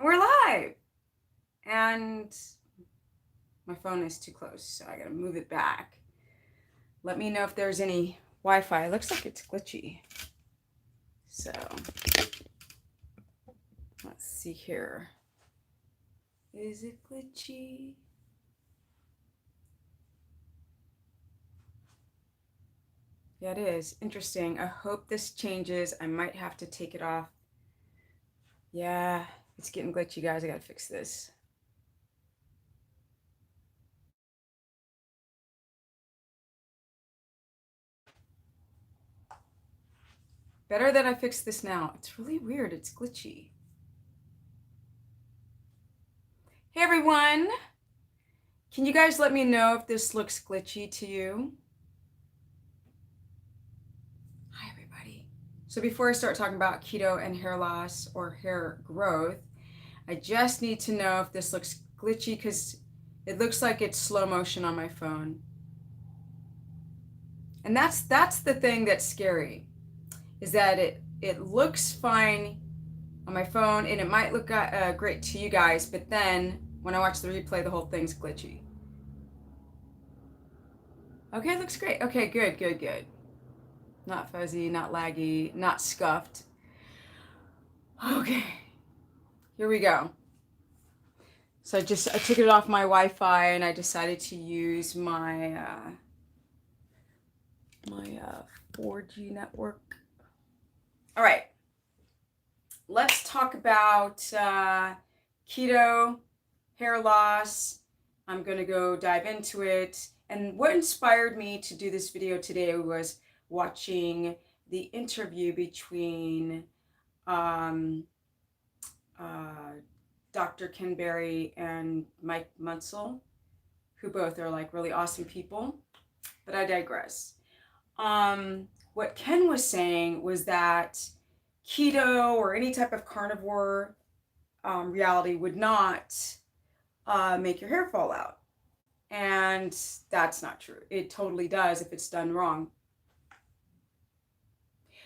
We're live. And my phone is too close, so I gotta move it back. Let me know if there's any Wi-Fi. It looks like it's glitchy. So let's see here. Is it glitchy? Yeah, it is. Interesting. I hope this changes. I might have to take it off. Yeah, it's getting glitchy, guys. I gotta fix this. Better that I fix this now. It's really weird. It's glitchy. Hey, everyone. Can you guys let me know if this looks glitchy to you? Hi, everybody. So before I start talking about keto and hair loss or hair growth, I just need to know if this looks glitchy because it looks like it's slow motion on my phone. And that's the thing that's scary, is that it looks fine on my phone and it might look great to you guys, but then when I watch the replay, the whole thing's glitchy. Okay, it looks great. Okay, good. Not fuzzy, not laggy, not scuffed. Okay, here we go. So I took it off my Wi-Fi and I decided to use my 4G network. All right, let's talk about keto, hair loss. I'm gonna go dive into it. And what inspired me to do this video today was watching the interview between Dr. Ken Berry and Mike Munsell, who both are like really awesome people, but I digress. What Ken was saying was that keto or any type of carnivore reality would not make your hair fall out. And that's not true. It totally does if it's done wrong.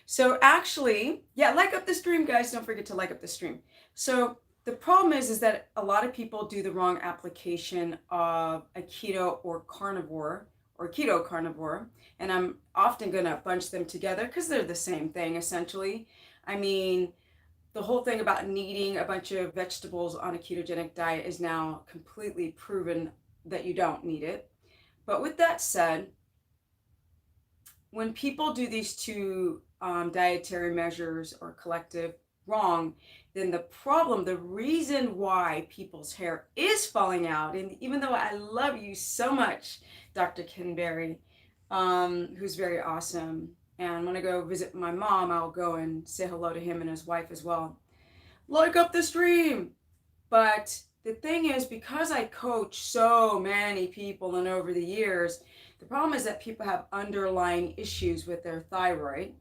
So actually, yeah, like up the stream, guys. Don't forget to like up the stream. So the problem is that a lot of people do the wrong application of a keto or carnivore or keto carnivore. And I'm often going to bunch them together because they're the same thing, essentially. I mean, the whole thing about needing a bunch of vegetables on a ketogenic diet is now completely proven that you don't need it. But with that said, when people do these two dietary measures or collective wrong, then the reason why people's hair is falling out, and even though I love you so much, Dr. Ken Berry, who's very awesome, and when I go visit my mom, I'll go and say hello to him and his wife as well. Like up the stream! But the thing is, because I coach so many people and over the years, the problem is that people have underlying issues with their thyroid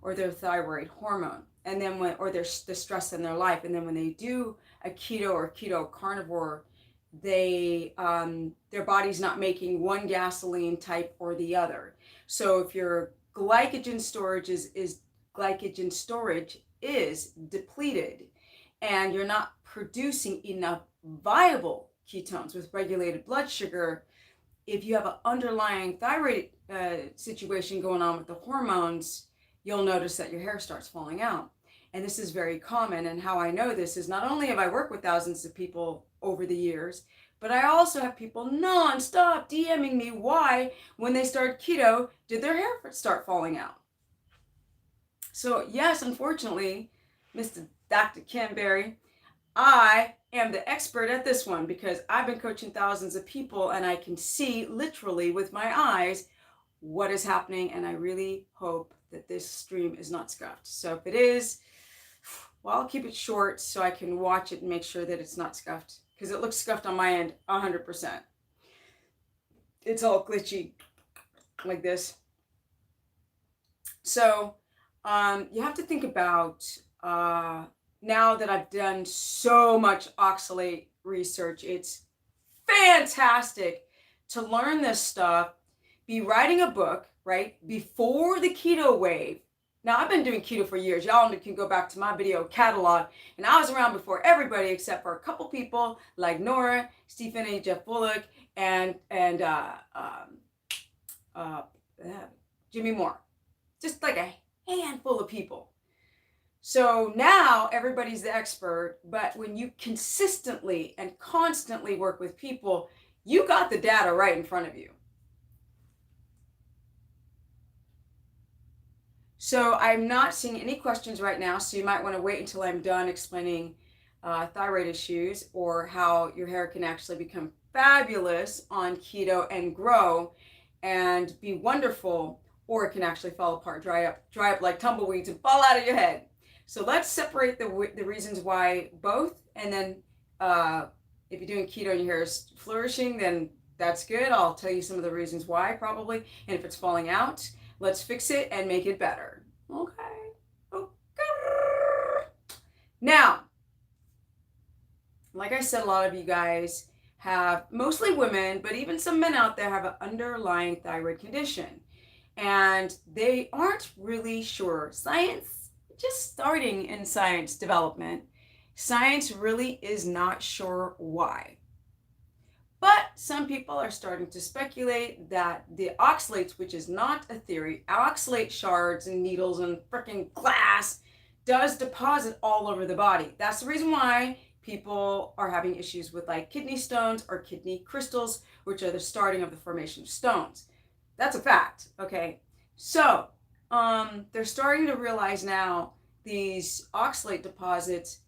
or their thyroid hormone, and then the stress in their life, and then when they do a keto or keto carnivore, their body's not making one gasoline type or the other. So if your glycogen storage is depleted, and you're not producing enough viable ketones with regulated blood sugar, if you have an underlying thyroid situation going on with the hormones, you'll notice that your hair starts falling out. And this is very common. And how I know this is not only have I worked with thousands of people over the years, but I also have people nonstop DMing me why, when they started keto, did their hair start falling out. So yes, unfortunately, Mr. Dr. Ken Berry, I am the expert at this one because I've been coaching thousands of people and I can see literally with my eyes what is happening, and I really hope that this stream is not scuffed. So if it is, well, I'll keep it short so I can watch it and make sure that it's not scuffed, because it looks scuffed on my end 100%. It's all glitchy like this. So you have to think about, now that I've done so much oxalate research, it's fantastic to learn this stuff, be writing a book, right, before the keto wave, Now, I've been doing keto for years. Y'all can go back to my video catalog. And I was around before everybody except for a couple people like Nora, Stephen A. Jeff Bullock, and Jimmy Moore. Just like a handful of people. So now everybody's the expert, but when you consistently and constantly work with people, you got the data right in front of you. So I'm not seeing any questions right now, so you might want to wait until I'm done explaining thyroid issues or how your hair can actually become fabulous on keto and grow and be wonderful, or it can actually fall apart, dry up like tumbleweeds and fall out of your head. So let's separate the reasons why both, and then if you're doing keto and your hair is flourishing, then that's good. I'll tell you some of the reasons why probably, and if it's falling out, let's fix it and make it better. Okay. Now, like I said, a lot of you guys have, mostly women, but even some men out there have an underlying thyroid condition. And they aren't really sure. Science, just starting in science development, science really is not sure why. But some people are starting to speculate that the oxalates, which is not a theory, oxalate shards and needles and freaking glass does deposit all over the body. That's the reason why people are having issues with like kidney stones or kidney crystals, which are the starting of the formation of stones. That's a fact, okay? So they're starting to realize now these oxalate deposits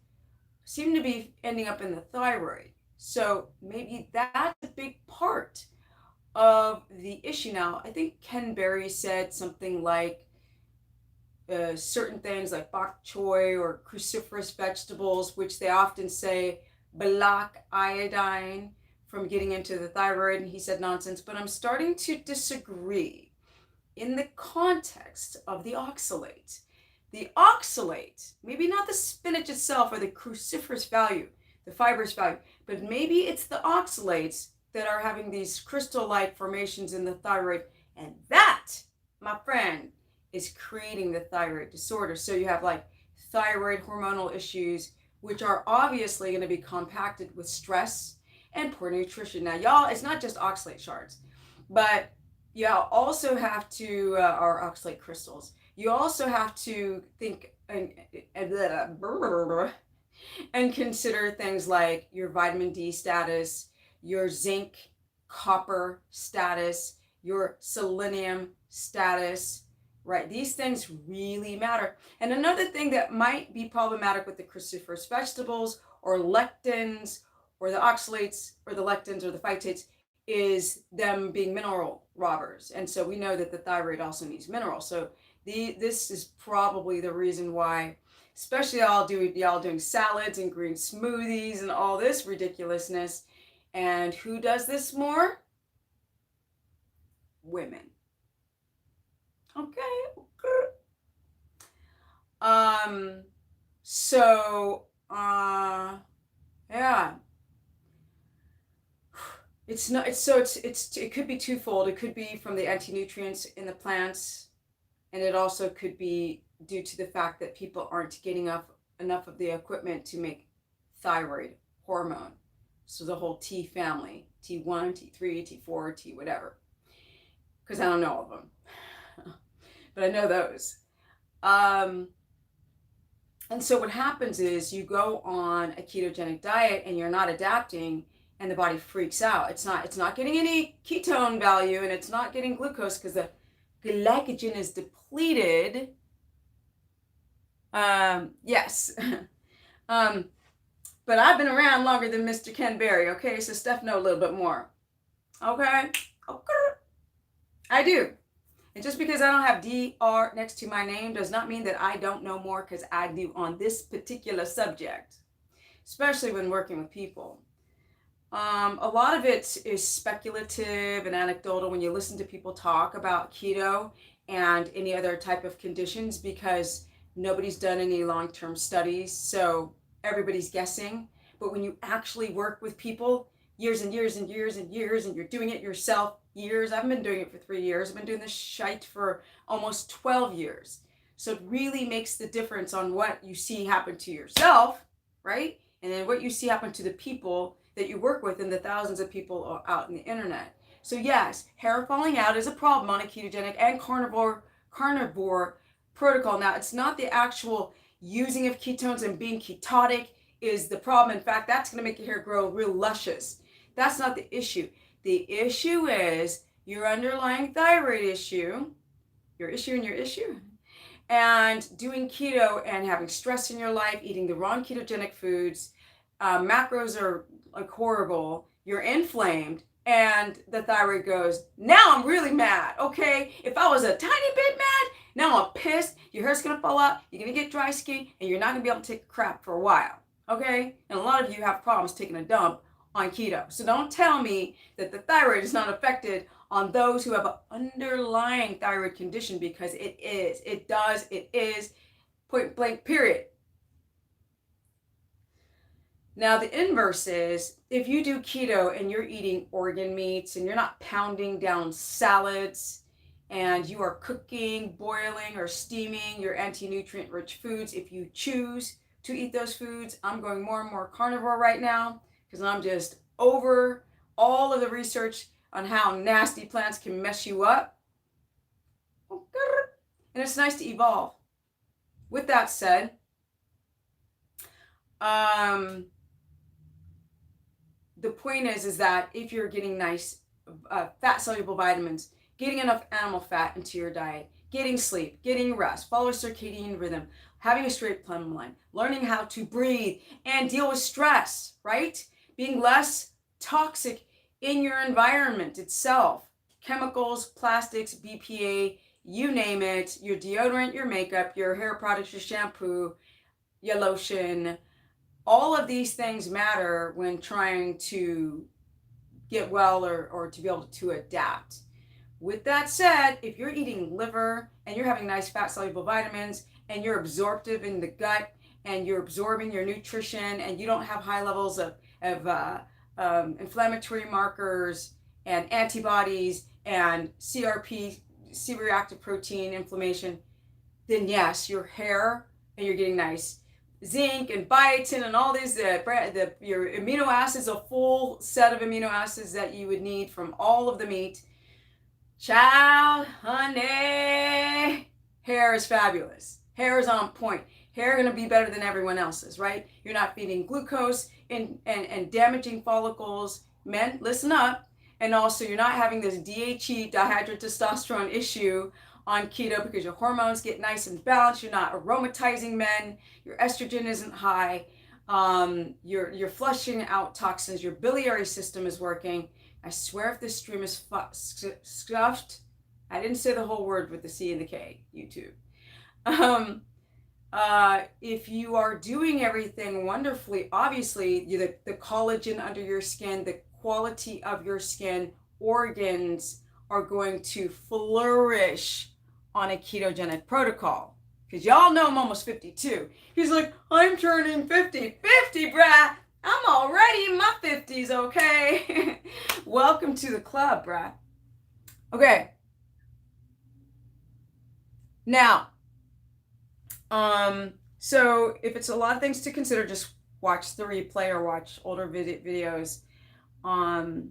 seem to be ending up in the thyroid. So maybe that's a big part of the issue now. I think Ken Berry said something like certain things like bok choy or cruciferous vegetables, which they often say block iodine from getting into the thyroid, and he said nonsense, but I'm starting to disagree in the context of the oxalate. The oxalate, maybe not the spinach itself or the cruciferous value, the fibrous value, but maybe it's the oxalates that are having these crystal-like formations in the thyroid, and that, my friend, is creating the thyroid disorder. So you have like thyroid hormonal issues, which are obviously going to be compacted with stress and poor nutrition. Now, y'all, it's not just oxalate shards, but you also have to, or oxalate crystals, you also have to think and consider things like your vitamin D status, your zinc, copper status, your selenium status, right? These things really matter. And another thing that might be problematic with the cruciferous vegetables or lectins or the oxalates or the lectins or the phytates is them being mineral robbers. And so we know that the thyroid also needs minerals. So this is probably the reason why, especially y'all doing salads and green smoothies and all this ridiculousness. And who does this more? Women. Okay. Yeah. It could be twofold. It could be from the anti-nutrients in the plants, and it also could be due to the fact that people aren't getting enough of the equipment to make thyroid hormone. So the whole T family, T1, T3, T4, T whatever. Because I don't know all of them. But I know those. And so what happens is you go on a ketogenic diet and you're not adapting, and the body freaks out. It's not getting any ketone value, and it's not getting glucose because the glycogen is depleted. Yes. But I've been around longer than Mr. Ken Berry, okay? So Steph know a little bit more. Okay? I do. And just because I don't have DR next to my name does not mean that I don't know more, because I do on this particular subject, especially when working with people. A lot of it is speculative and anecdotal when you listen to people talk about keto and any other type of conditions, because nobody's done any long-term studies, so everybody's guessing. But when you actually work with people years and years and years and years, and you're doing it yourself years, I've been doing it for 3 years. I've been doing this shite for almost 12 years. So it really makes the difference on what you see happen to yourself, right? And then what you see happen to the people that you work with and the thousands of people out in the internet. So yes, hair falling out is a problem on a ketogenic and carnivore protocol. Now, it's not the actual using of ketones and being ketotic is the problem. In fact, that's going to make your hair grow real luscious. That's not the issue. The issue is your underlying thyroid issue, your issue, and doing keto and having stress in your life, eating the wrong ketogenic foods, macros are like horrible, you're inflamed, and the thyroid goes, now I'm really mad, okay? If I was a tiny bit mad, now I'm pissed, your hair's gonna fall out, you're gonna get dry skin, and you're not gonna be able to take a crap for a while, okay? And a lot of you have problems taking a dump on keto. So don't tell me that the thyroid is not affected on those who have an underlying thyroid condition, because it is. It is, point blank, period. Now, the inverse is if you do keto and you're eating organ meats and you're not pounding down salads and you are cooking, boiling, or steaming your anti-nutrient rich foods, if you choose to eat those foods, I'm going more and more carnivore right now because I'm just over all of the research on how nasty plants can mess you up. And it's nice to evolve. With that said, the point is that if you're getting nice fat soluble vitamins, getting enough animal fat into your diet, getting sleep, getting rest, follow a circadian rhythm, having a straight plumb line, learning how to breathe and deal with stress, right? Being less toxic in your environment itself, chemicals, plastics, BPA, you name it, your deodorant, your makeup, your hair products, your shampoo, your lotion, all of these things matter when trying to get well or to be able to adapt. With that said, if you're eating liver and you're having nice fat soluble vitamins and you're absorptive in the gut and you're absorbing your nutrition and you don't have high levels of inflammatory markers and antibodies and CRP, C-reactive protein inflammation, then yes, your hair, and you're getting nice zinc and biotin and all these, your amino acids, a full set of amino acids that you would need from all of the meat. Child, honey, hair is fabulous. Hair is on point. Hair going to be better than everyone else's, right? You're not feeding glucose and damaging follicles. Men, listen up. And also, you're not having this DHE, dihydrotestosterone issue on keto because your hormones get nice and balanced. You're not aromatizing men. Your estrogen isn't high. You're flushing out toxins. Your biliary system is working. I swear if this stream is scuffed, I didn't say the whole word with the C and the K, YouTube. If you are doing everything wonderfully, obviously the collagen under your skin, the quality of your skin, organs are going to flourish on a ketogenic protocol. Because y'all know I'm almost 52. He's like, I'm turning 50. 50, brah. I'm already in my 50s, okay? Welcome to the club, brah. Okay. Now, so if it's a lot of things to consider, just watch the replay or watch older videos. Oh,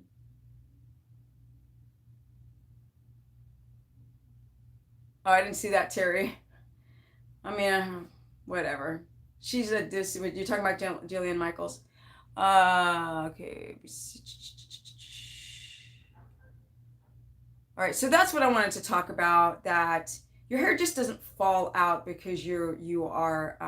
I didn't see that, Terry. I mean, whatever. She's a you're talking about Jillian Michaels. Okay. All right, so that's what I wanted to talk about, that your hair just doesn't fall out because you are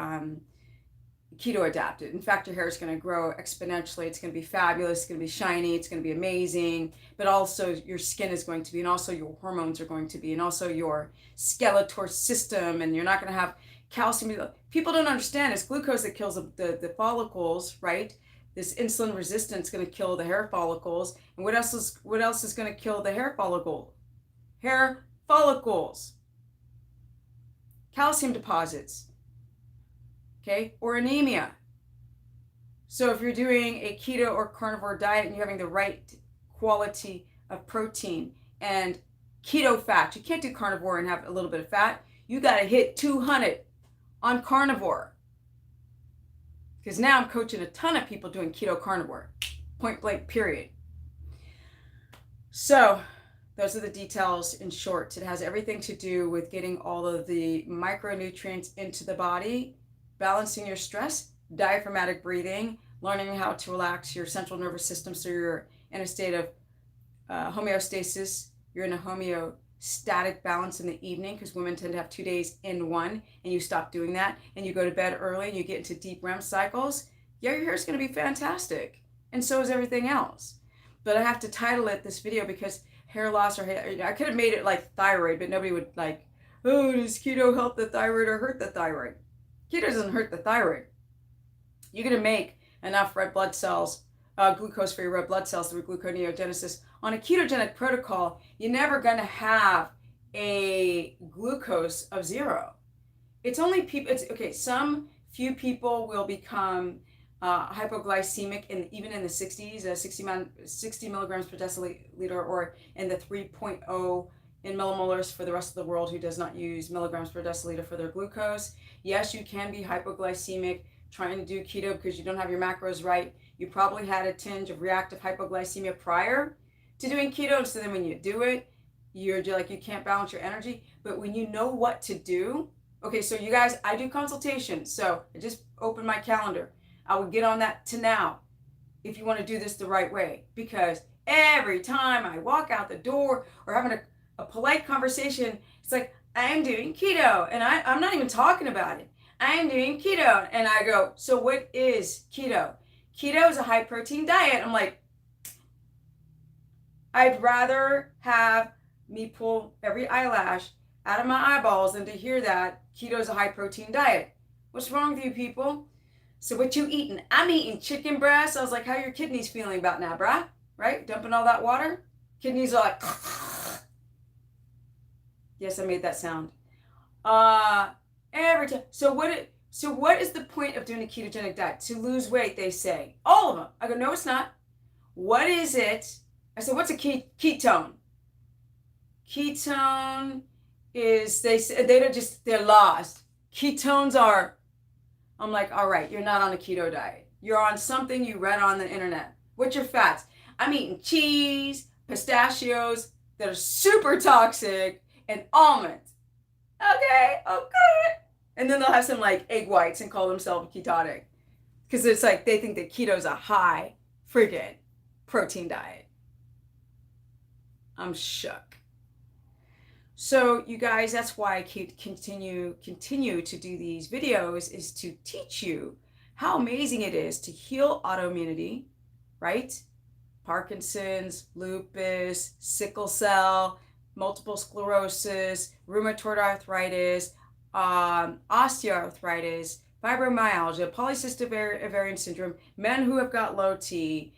keto adapted. In fact, your hair is going to grow exponentially. It's going to be fabulous. It's going to be shiny. It's going to be amazing. But also your skin is going to be, and also your hormones are going to be, and also your skeletal system, and you're not going to have calcium. People don't understand it's glucose that kills the follicles, right? This insulin resistance is going to kill the hair follicles. And what else is going to kill the hair follicle? Hair follicles. Calcium deposits. Okay, or anemia. So if you're doing a keto or carnivore diet and you're having the right quality of protein and keto fat, you can't do carnivore and have a little bit of fat. you got to hit 200 on carnivore. Because now I'm coaching a ton of people doing keto carnivore. Point blank, period. So those are the details in short. It has everything to do with getting all of the micronutrients into the body, balancing your stress, diaphragmatic breathing, learning how to relax your central nervous system so you're in a state of homeostasis. You're in a homeostatic balance in the evening, because women tend to have 2 days in one, and you stop doing that and you go to bed early and you get into deep REM cycles. Yeah, your hair is going to be fantastic, and so is everything else. But I have to title it this video because hair loss or hair, I could have made it like thyroid, but nobody would like, oh, does keto help the thyroid or hurt the thyroid? Keto doesn't hurt the thyroid. You're going to make enough red blood cells, glucose for your red blood cells through gluconeogenesis. On a ketogenic protocol, you're never going to have a glucose of 0. It's only people, some few people will become hypoglycemic even in the 60s, 60 milligrams per deciliter, or in the 3.0 in millimolars for the rest of the world who does not use milligrams per deciliter for their glucose. Yes, you can be hypoglycemic trying to do keto because you don't have your macros right. You probably had a tinge of reactive hypoglycemia prior to doing keto, so then when you do it, you're like, you can't balance your energy. But when you know what to do, okay, so you guys, I do consultations, so I just opened my calendar. I would get on that to now if you want to do this the right way, because every time I walk out the door or having a polite conversation, it's like, I'm doing keto, and I'm not even talking about it. I'm doing keto, and I go, so what is keto? Keto is a high protein diet. I'm like, I'd rather have me pull every eyelash out of my eyeballs than to hear that keto is a high protein diet. What's wrong with you people? So what you eating? I'm eating chicken breast. I was like, how are your kidneys feeling about now, brah? Right? Dumping all that water? Kidneys are like, yes, I made that sound. Every time. So what is the point of doing a ketogenic diet? To lose weight, they say. All of them. I go, no, it's not. What is it? I said, what's a ketone? Ketone is, they're lost. Ketones are, I'm like, all right, you're not on a keto diet. You're on something you read on the internet. What's your fats? I'm eating cheese, pistachios that are super toxic, and almonds. Okay. And then they'll have some like egg whites and call themselves ketotic. Because it's like they think that keto is a high friggin' protein diet. I'm shook. So you guys, that's why I continue to do these videos, is to teach you how amazing it is to heal autoimmunity, right? Parkinson's, lupus, sickle cell, multiple sclerosis, rheumatoid arthritis, osteoarthritis, fibromyalgia, polycystic ovarian syndrome, men who have got low T,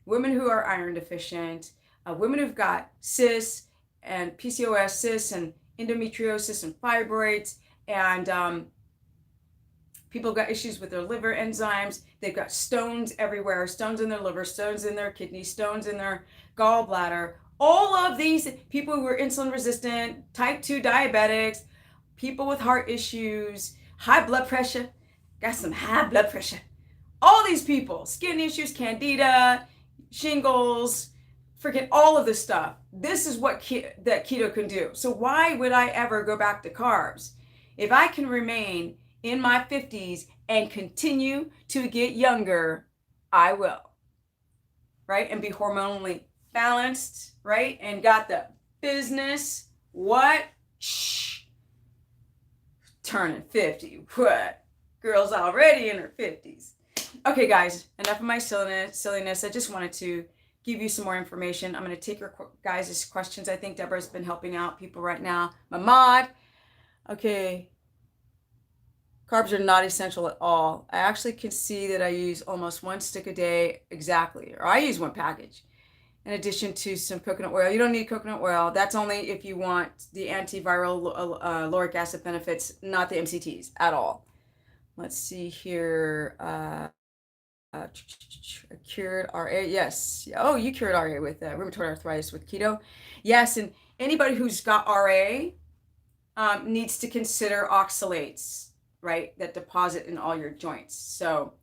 women who are iron deficient, women who've got cysts and PCOS, cysts and endometriosis and fibroids, and people got issues with their liver enzymes. They've got stones everywhere, stones in their liver, stones in their kidneys, stones in their gallbladder. All of these people who are insulin resistant, type 2 diabetics, people with heart issues, high blood pressure, got some high blood pressure. All these people, skin issues, candida, shingles, freaking all of this stuff. This is what that keto can do. So why would I ever go back to carbs? If I can remain in my 50s and continue to get younger, I will, right? And be hormonally balanced, right? And got the business. What? Shh. Turning 50. What? Girl's already in her 50s. Okay, guys, enough of my silliness. I just wanted to give you some more information. I'm going to take your guys' questions. I think Deborah's been helping out people right now. My mod. Okay. Carbs are not essential at all. I actually can see that I use almost 1 stick a day exactly, or I use 1 package in addition to some coconut oil. You don't need coconut oil. That's only if you want the antiviral lauric acid benefits, not the MCTs at all. Let's see here. Cured RA, yes. Oh, you cured RA with rheumatoid arthritis with keto. Yes, and anybody who's got RA, needs to consider oxalates, right, that deposit in all your joints. So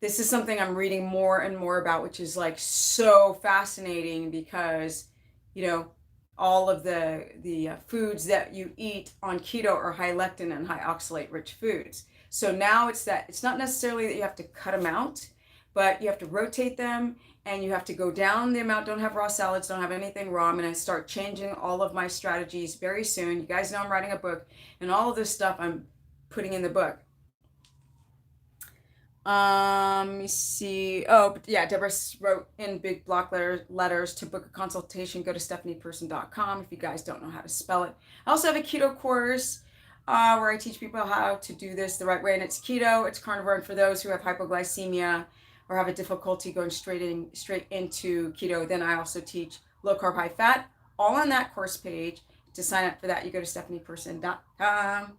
this is something I'm reading more and more about, which is like so fascinating because, you know, all of the foods that you eat on keto are high lectin and high oxalate rich foods. So now it's not necessarily that you have to cut them out, but you have to rotate them and you have to go down the amount. Don't have raw salads, don't have anything raw. I'm going to start changing all of my strategies very soon. You guys know I'm writing a book, and all of this stuff I'm putting in the book. Let me see. Oh, yeah, Deborah wrote in big block letters to book a consultation. Go to stephanieperson.com if you guys don't know how to spell it. I also have a keto course where I teach people how to do this the right way, and it's keto, it's carnivore, and for those who have hypoglycemia or have a difficulty going straight into keto, then I also teach low carb, high fat, all on that course page. To sign up for that, you go to stephanieperson.com.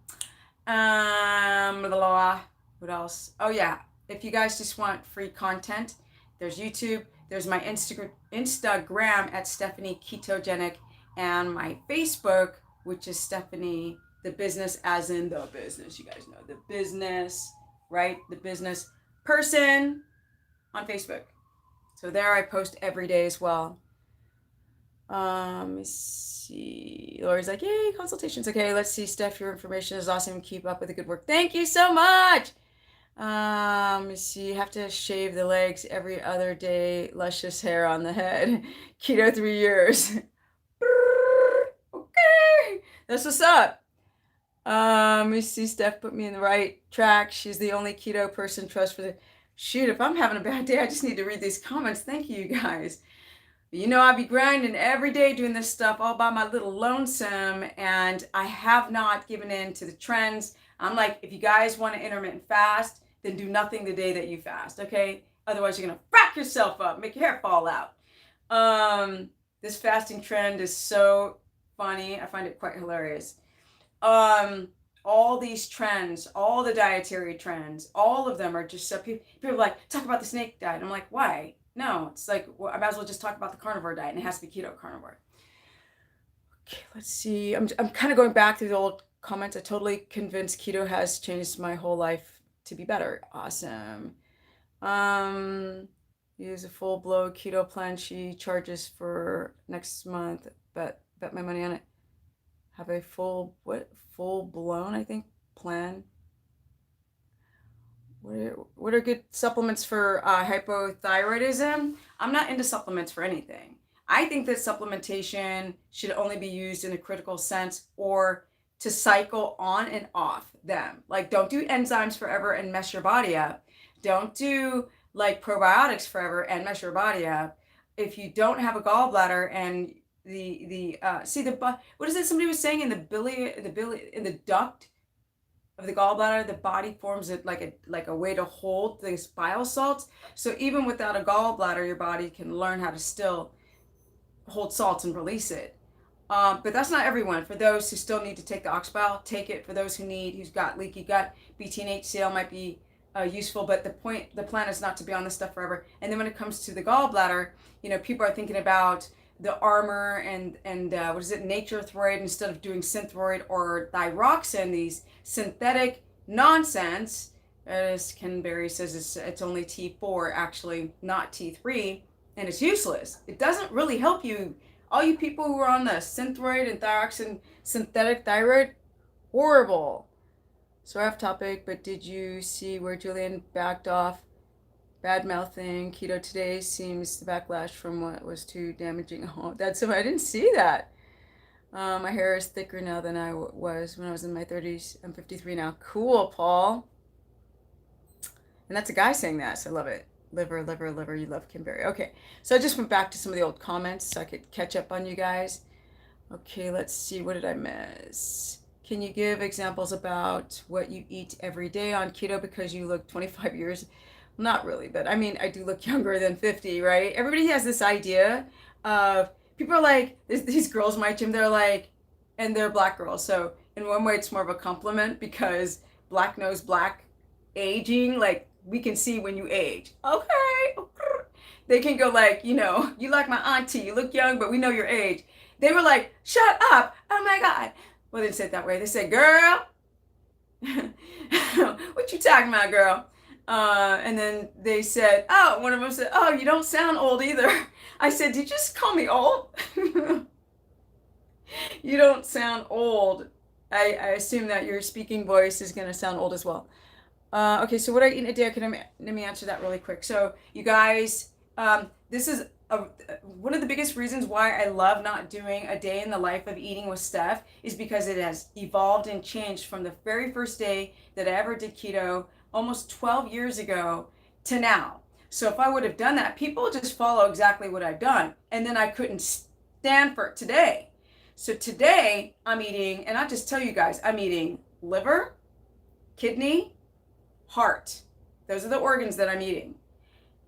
What else? Oh yeah, if you guys just want free content, there's YouTube, there's my Instagram at Stephanie Ketogenic, and my Facebook, which is Stephanie the Business, as in the business. You guys know the business, right? The business person on Facebook. So there I post every day as well. Let me see. Lori's like, yay, consultations. Okay, let's see. Steph, your information is awesome. Keep up with the good work. Thank you so much. Let me see. You have to shave the legs every other day. Luscious hair on the head. Keto 3 years. Okay, that's what's up. Let me see. Steph put me in the right track. She's the only keto person trust for the... Shoot, if I'm having a bad day, I just need to read these comments. Thank you, you guys. You know, I be grinding every day doing this stuff all by my little lonesome, and I have not given in to the trends. I'm like, if you guys want to intermittent fast, then do nothing the day that you fast, okay? Otherwise, you're going to frack yourself up, make your hair fall out. This fasting trend is so funny. I find it quite hilarious. All these trends, all the dietary trends, all of them are just so... People are like, talk about the snake diet. I'm like, why? No, it's like, well, I might as well just talk about the carnivore diet, and it has to be keto carnivore. Okay, let's see. I'm kind of going back through the old comments. I totally convinced keto has changed my whole life to be better. Awesome. Use a full blow keto plan. She charges for next month. Bet my money on it. Have a full blown, I think, plan. What are good supplements for hypothyroidism? I'm not into supplements for anything. I think that supplementation should only be used in a critical sense or to cycle on and off them. Like, don't do enzymes forever and mess your body up. Don't do like probiotics forever and mess your body up. If you don't have a gallbladder and what is it somebody was saying in the duct of the gallbladder, the body forms it like a way to hold these bile salts. So even without a gallbladder, your body can learn how to still hold salts and release it. But that's not everyone. For those who still need to take the ox bile, take it. For those who's got leaky gut, BT and HCl might be useful. But the plan is not to be on this stuff forever. And then when it comes to the gallbladder, you know, people are thinking about the Armor and what is it, Nature Thyroid instead of doing Synthroid or Thyroxin, these synthetic nonsense. As Ken Berry says, it's only T4, actually not T3, and it's useless. It doesn't really help you. All you people who are on the Synthroid and Thyroxin synthetic thyroid, horrible. So off topic, but did you see where Julian backed off? Bad mouthing, keto today seems the backlash from what was too damaging. Oh, that's I didn't see that. My hair is thicker now than I was when I was in my 30s. I'm 53 now. Cool, Paul. And that's a guy saying that, so I love it. Liver, you love Kimberly. Okay, so I just went back to some of the old comments so I could catch up on you guys. Okay, let's see, what did I miss? Can you give examples about what you eat every day on keto because you look 25 years? Not really, but I mean, I do look younger than 50, right? Everybody has this idea of, people are like, these girls in my gym, they're like, and they're black girls. So in one way, it's more of a compliment because black knows black aging. Like, we can see when you age. Okay. They can go like, you know, you like my auntie, you look young, but we know your age. They were like, shut up. Oh my God. well, they didn't say it that way. They said, girl, what you talking about, girl? And then they said, oh, one of them said, oh, you don't sound old either. I said, did you just call me old? You don't sound old. I assume that your speaking voice is going to sound old as well. Okay, so what I eat in a day, let me answer that really quick. So you guys, this is one of the biggest reasons why I love not doing a day in the life of eating with Steph is because it has evolved and changed from the very first day that I ever did keto almost 12 years ago to now. So if I would have done that, people just follow exactly what I've done, and then I couldn't stand for it today. So today I'm eating, and I'll just tell you guys, I'm eating liver, kidney, heart. Those are the organs that I'm eating.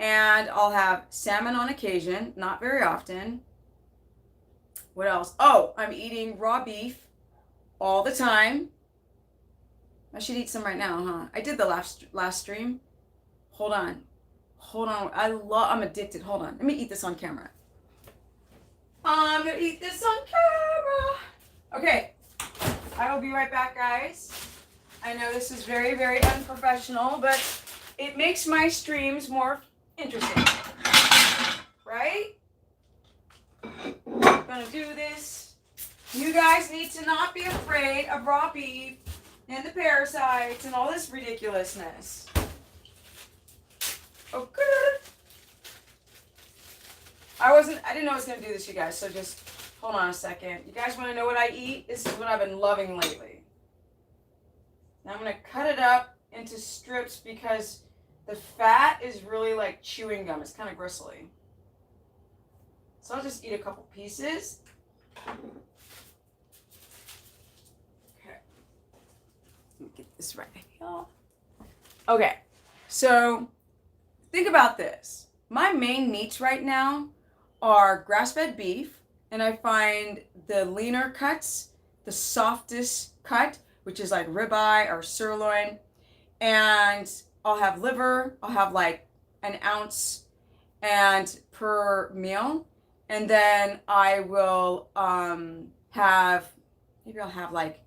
And I'll have salmon on occasion, not very often. What else? Oh, I'm eating raw beef all the time. I should eat some right now, huh? I did the last stream. Hold on. I'm addicted. Hold on. Let me eat this on camera. I'm gonna eat this on camera. Okay. I will be right back, guys. I know this is very, very unprofessional, but it makes my streams more interesting, right? I'm gonna do this. You guys need to not be afraid of raw beef and the parasites and all this ridiculousness. Okay. I didn't know I was gonna do this, you guys, so just hold on a second. You guys wanna know what I eat? This is what I've been loving lately. Now I'm gonna cut it up into strips because the fat is really like chewing gum. It's kind of bristly. So I'll just eat a couple pieces. Okay. Let me get this right here. Okay. So think about this. My main meats right now are grass-fed beef, and I find the leaner cuts, the softest cut, which is like ribeye or sirloin, and I'll have liver. I'll have like an ounce and per meal, and then I will have, maybe I'll have like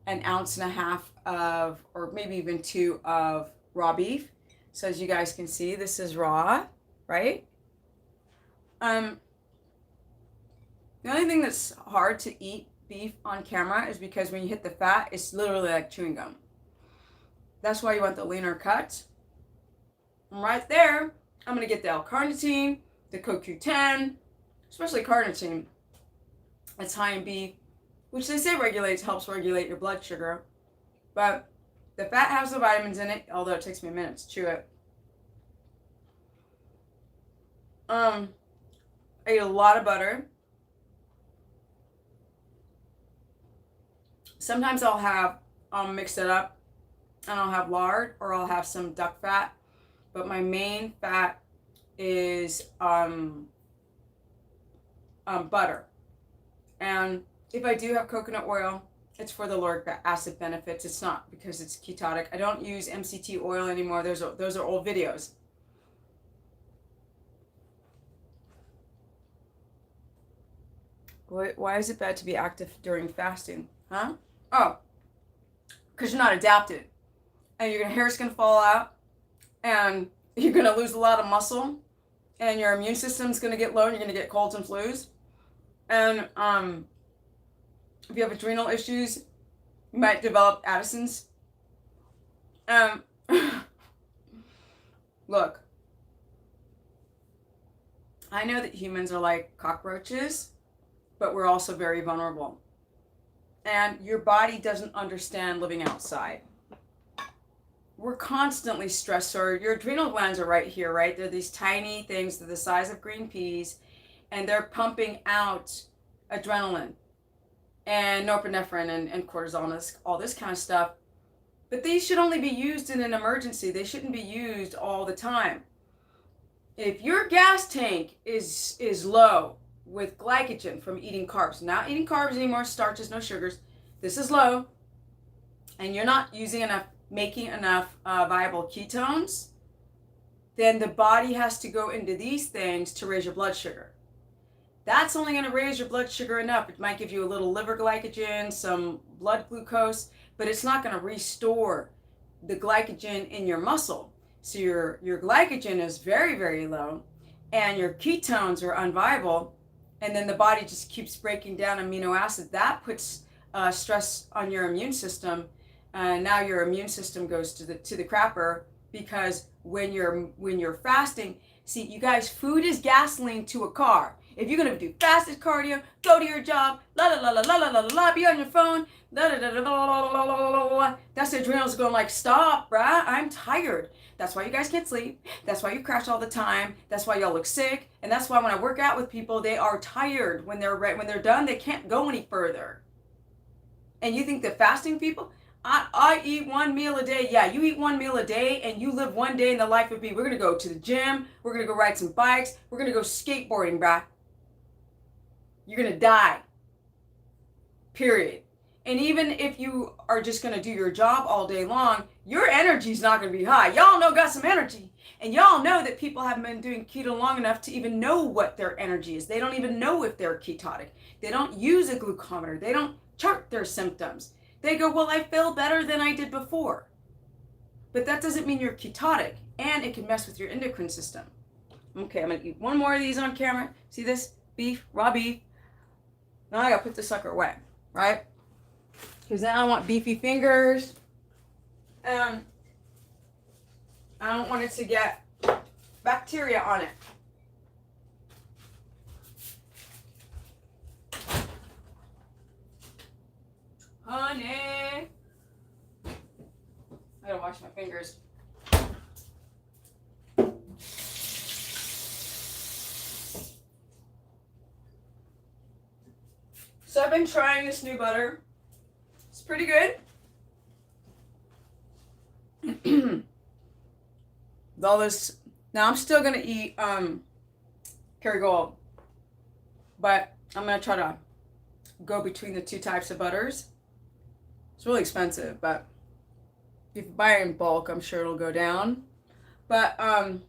an ounce and a half of, or maybe even 2 of raw beef. So as you guys can see, this is raw, right? The only thing that's hard to eat beef on camera is because when you hit the fat, it's literally like chewing gum. That's why you want the leaner cut. And right there, I'm going to get the L-carnitine, the CoQ10, especially carnitine. It's high in beef, which they say helps regulate your blood sugar. But the fat has the vitamins in it, although it takes me a minute to chew it. I eat a lot of butter. Sometimes I'll mix it up, and I'll have lard or I'll have some duck fat. But my main fat is butter. And if I do have coconut oil, it's for the lauric acid benefits. It's not because it's ketotic. I don't use MCT oil anymore. Those are old videos. Why is it bad to be active during fasting? Huh? Oh, because you're not adapted. And your hair's going to fall out. And you're going to lose a lot of muscle. And your immune system's going to get low. And you're going to get colds and flus. And if you have adrenal issues, you might develop Addison's. Look, I know that humans are like cockroaches, but we're also very vulnerable. And your body doesn't understand living outside. We're constantly stressed. So your adrenal glands are right here, right? They're these tiny things. They're the size of green peas. And they're pumping out adrenaline and norepinephrine and cortisol and all this kind of stuff. But these should only be used in an emergency. They shouldn't be used all the time. If your gas tank is low with glycogen from eating carbs, not eating carbs anymore, starches, no sugars, this is low, and you're not making enough viable ketones, then the body has to go into these things to raise your blood sugar. that's only going to raise your blood sugar enough. It might give you a little liver glycogen, some blood glucose, but it's not going to restore the glycogen in your muscle. So your glycogen is very, very low, and your ketones are unviable, and then the body just keeps breaking down amino acids. That puts stress on your immune system. Now your immune system goes to the crapper, because when you're fasting, see, you guys, food is gasoline to a car. If you're gonna do fasted cardio, go to your job, la la la la la la la la, be on your phone, la la la la la la la la. That's the adrenals going like, stop, bruh, I'm tired. That's why you guys can't sleep. That's why you crash all the time. That's why y'all look sick. And that's why when I work out with people, they are tired. When they're done, they can't go any further. And you think that fasting people, I eat one meal a day. Yeah, you eat one meal a day and you live one day in the life of me. We're going to go to the gym. We're going to go ride some bikes. We're going to go skateboarding, bruh. You're going to die. Period. And even if you are just going to do your job all day long, your energy's not going to be high. Y'all know got some energy. And y'all know that people haven't been doing keto long enough to even know what their energy is. They don't even know if they're ketotic. They don't use a glucometer. They don't chart their symptoms. They go, well, I feel better than I did before. But that doesn't mean you're ketotic, and it can mess with your endocrine system. Okay, I'm going to eat one more of these on camera. See this? Beef, raw beef. Now I got to put the sucker away, right? Because now I want beefy fingers. I don't want it to get bacteria on it. Honey. I gotta wash my fingers. So I've been trying this new butter. It's pretty good. With all this, now I'm still gonna eat Kerrygold, but I'm gonna try to go between the two types of butters. It's really expensive, but if you buy it in bulk, I'm sure it'll go down. But I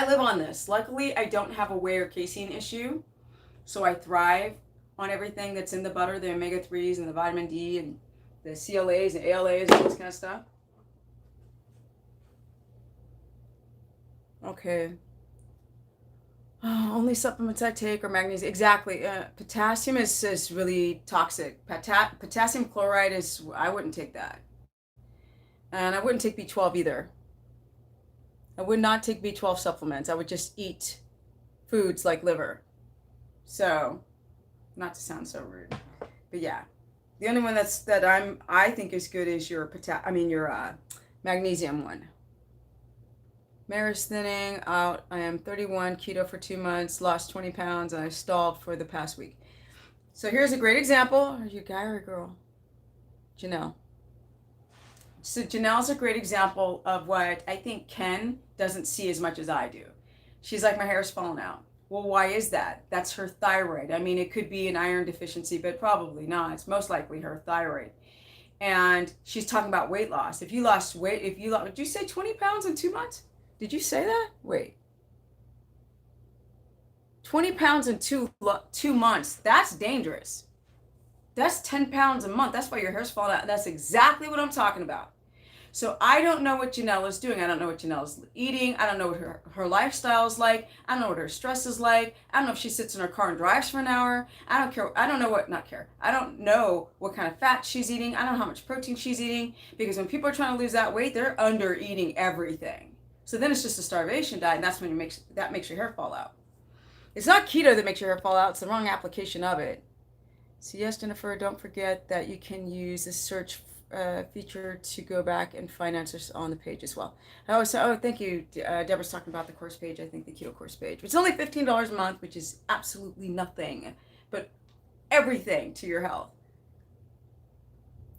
live on this. Luckily, I don't have a whey or casein issue, so I thrive on everything that's in the butter, the omega-3s and the vitamin D and the CLAs and ALAs and all this kind of stuff. Okay. Only supplements I take are magnesium. Exactly. Potassium is really toxic. Potassium chloride is, I wouldn't take that. And I wouldn't take B12 either. I would not take B12 supplements. I would just eat foods like liver. So, not to sound so rude, but yeah. The only one that I think is good is your magnesium one. Maris thinning out. I am 31, keto for 2 months, lost 20 pounds, and I stalled for the past week. So here's a great example. Are you a guy or a girl? Janelle. So Janelle's a great example of what I think Ken doesn't see as much as I do. She's like, my hair's falling out. Well, why is that? That's her thyroid. I mean, it could be an iron deficiency, but probably not. It's most likely her thyroid. And she's talking about weight loss. If you lost weight, did you say 20 pounds in 2 months? Did you say that? Wait. 20 pounds in 2 months. That's dangerous. That's 10 pounds a month. That's why your hair's falling out. That's exactly what I'm talking about. So I don't know what Janelle is doing. I don't know what Janelle's eating. I don't know what her lifestyle is like. I don't know what her stress is like. I don't know if she sits in her car and drives for an hour. I don't care. I don't know I don't know what kind of fat she's eating. I don't know how much protein she's eating, because when people are trying to lose that weight, they're under eating everything. So then it's just a starvation diet, and that's when that makes your hair fall out. It's not keto that makes your hair fall out. It's the wrong application of it. So yes, Jennifer, don't forget that you can use the search feature to go back and find answers on the page as well. Thank you. Deborah's talking about the course page. I think the keto course page. It's only $15 a month, which is absolutely nothing, but everything to your health.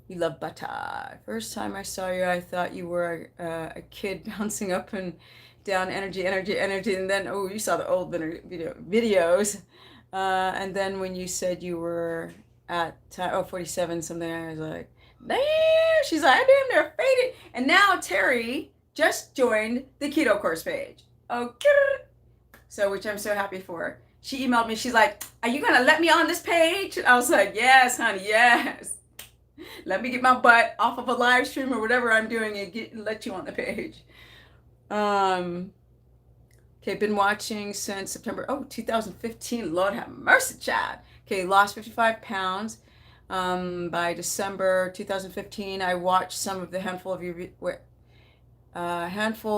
You love butter. First time I saw you, I thought you were a kid bouncing up and down, energy, and then you saw the old videos, and then when you said you were at 47 something, I was like, damn. She's like, I damn near faded. And now Terry just joined the keto course page. Okay. So, which I'm so happy for. She emailed me. She's like, "Are you gonna let me on this page?" I was like, "Yes, honey, yes. Let me get my butt off of a live stream or whatever I'm doing and let you on the page." Okay, been watching since September, 2015. Lord have mercy, child. Okay, lost 55 pounds. By December 2015, I watched some of the handful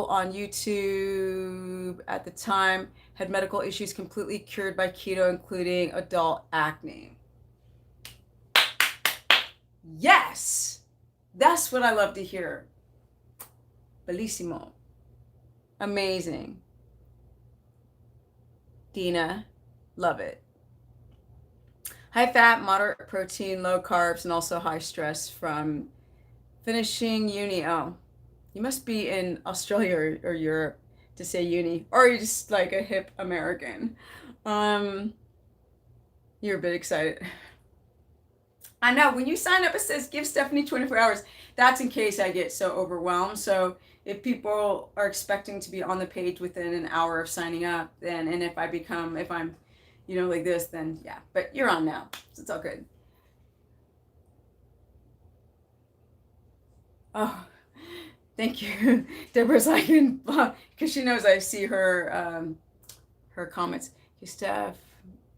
on YouTube at the time. Had medical issues completely cured by keto, including adult acne. Yes, that's what I love to hear. Bellissimo. Amazing. Dina, love it. High fat, moderate protein, low carbs, and also high stress from finishing uni. Oh, you must be in Australia or Europe to say uni, or you're just like a hip American. You're a bit excited. I know, when you sign up, it says give Stephanie 24 hours. That's in case I get so overwhelmed. So if people are expecting to be on the page within an hour of signing up, then, and if I'm, like this, then yeah, but you're on now. So it's all good. Oh, thank you. Deborah's like, because she knows I see her comments. Hey, Steph,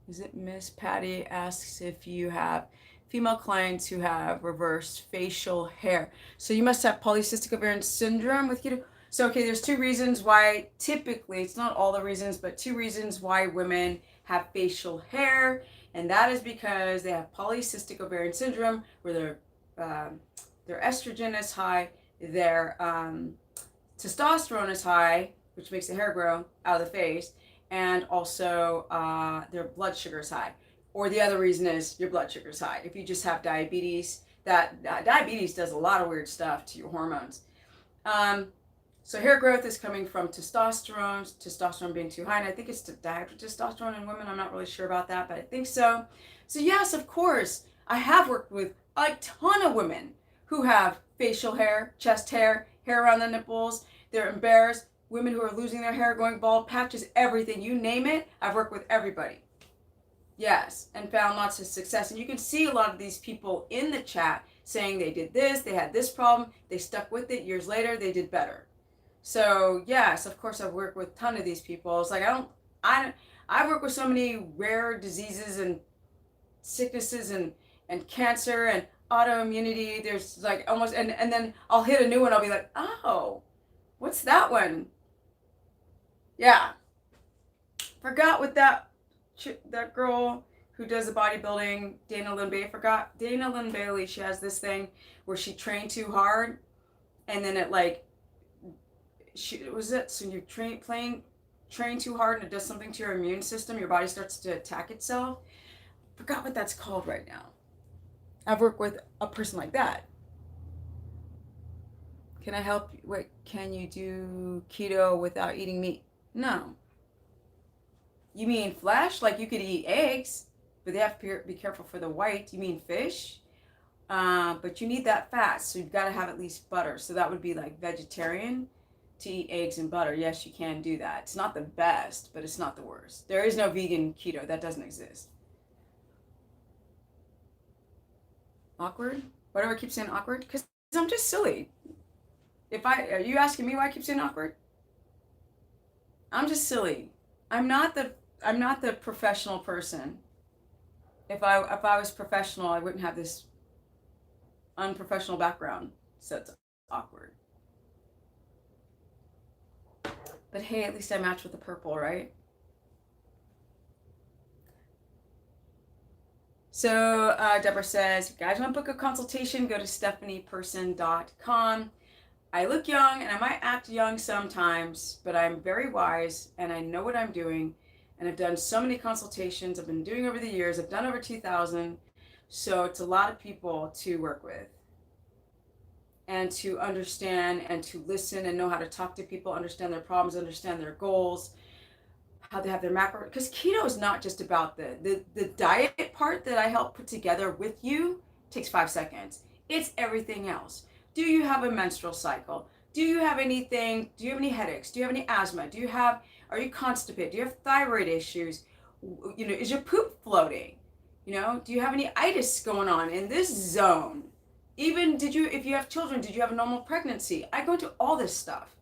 is it Miss Patty asks if you have female clients who have reversed facial hair. So you must have polycystic ovarian syndrome with keto. So, okay, there's two reasons why, typically, it's not all the reasons, but two reasons why women have facial hair. And that is because they have polycystic ovarian syndrome, where their estrogen is high, their testosterone is high, which makes the hair grow out of the face, and also their blood sugar is high. Or the other reason is your blood sugar is high. If you just have diabetes, diabetes does a lot of weird stuff to your hormones. So hair growth is coming from testosterone being too high, and I think it's dihydrotestosterone in women. I'm not really sure about that, but I think so. So yes, of course, I have worked with a ton of women who have facial hair, chest hair, hair around the nipples. They're embarrassed. Women who are losing their hair, going bald, patches, everything, you name it. I've worked with everybody. Yes, and found lots of success. And you can see a lot of these people in the chat saying they did this, they had this problem, they stuck with it, years later, they did better. So yes, of course I've worked with a ton of these people. It's like I've worked with so many rare diseases and sicknesses and cancer and autoimmunity. There's like almost, and then I'll hit a new one, I'll be like, oh, what's that one? Yeah. Forgot what that girl who does the bodybuilding, Dana Lynn Bailey, she has this thing where she trained too hard, and then it so you train too hard and it does something to your immune system, your body starts to attack itself. Forgot what that's called right now. I've worked with a person like that. Can I help you? Wait, can you do keto without eating meat? No. You mean flesh? Like you could eat eggs, but they have to be careful for the white. You mean fish? But you need that fat, so you've got to have at least butter. So that would be like vegetarian, to eat eggs and butter. Yes, you can do that. It's not the best, but it's not the worst. There is no vegan keto. That doesn't exist. Awkward? Why do I keep saying awkward? Because I'm just silly. Are you asking me why I keep saying awkward? I'm just silly. I'm not the professional person. If I was professional, I wouldn't have this unprofessional background. So it's awkward. But hey, at least I match with the purple, right? So Deborah says, if you guys want to book a consultation, go to stephanieperson.com. I look young and I might act young sometimes, but I'm very wise and I know what I'm doing. And I've done so many consultations I've been doing over the years. I've done over 2,000. So it's a lot of people to work with and to understand and to listen and know how to talk to people, understand their problems, understand their goals, how they have their macro. Because keto is not just about the diet part that I help put together with you. Takes 5 seconds. It's everything else. Do you have a menstrual cycle? Do you have anything? Do you have any headaches? Do you have any asthma? Are you constipated? Do you have thyroid issues? Is your poop floating? Do you have any itis going on in this zone? Even if you have children, did you have a normal pregnancy? I go into all this stuff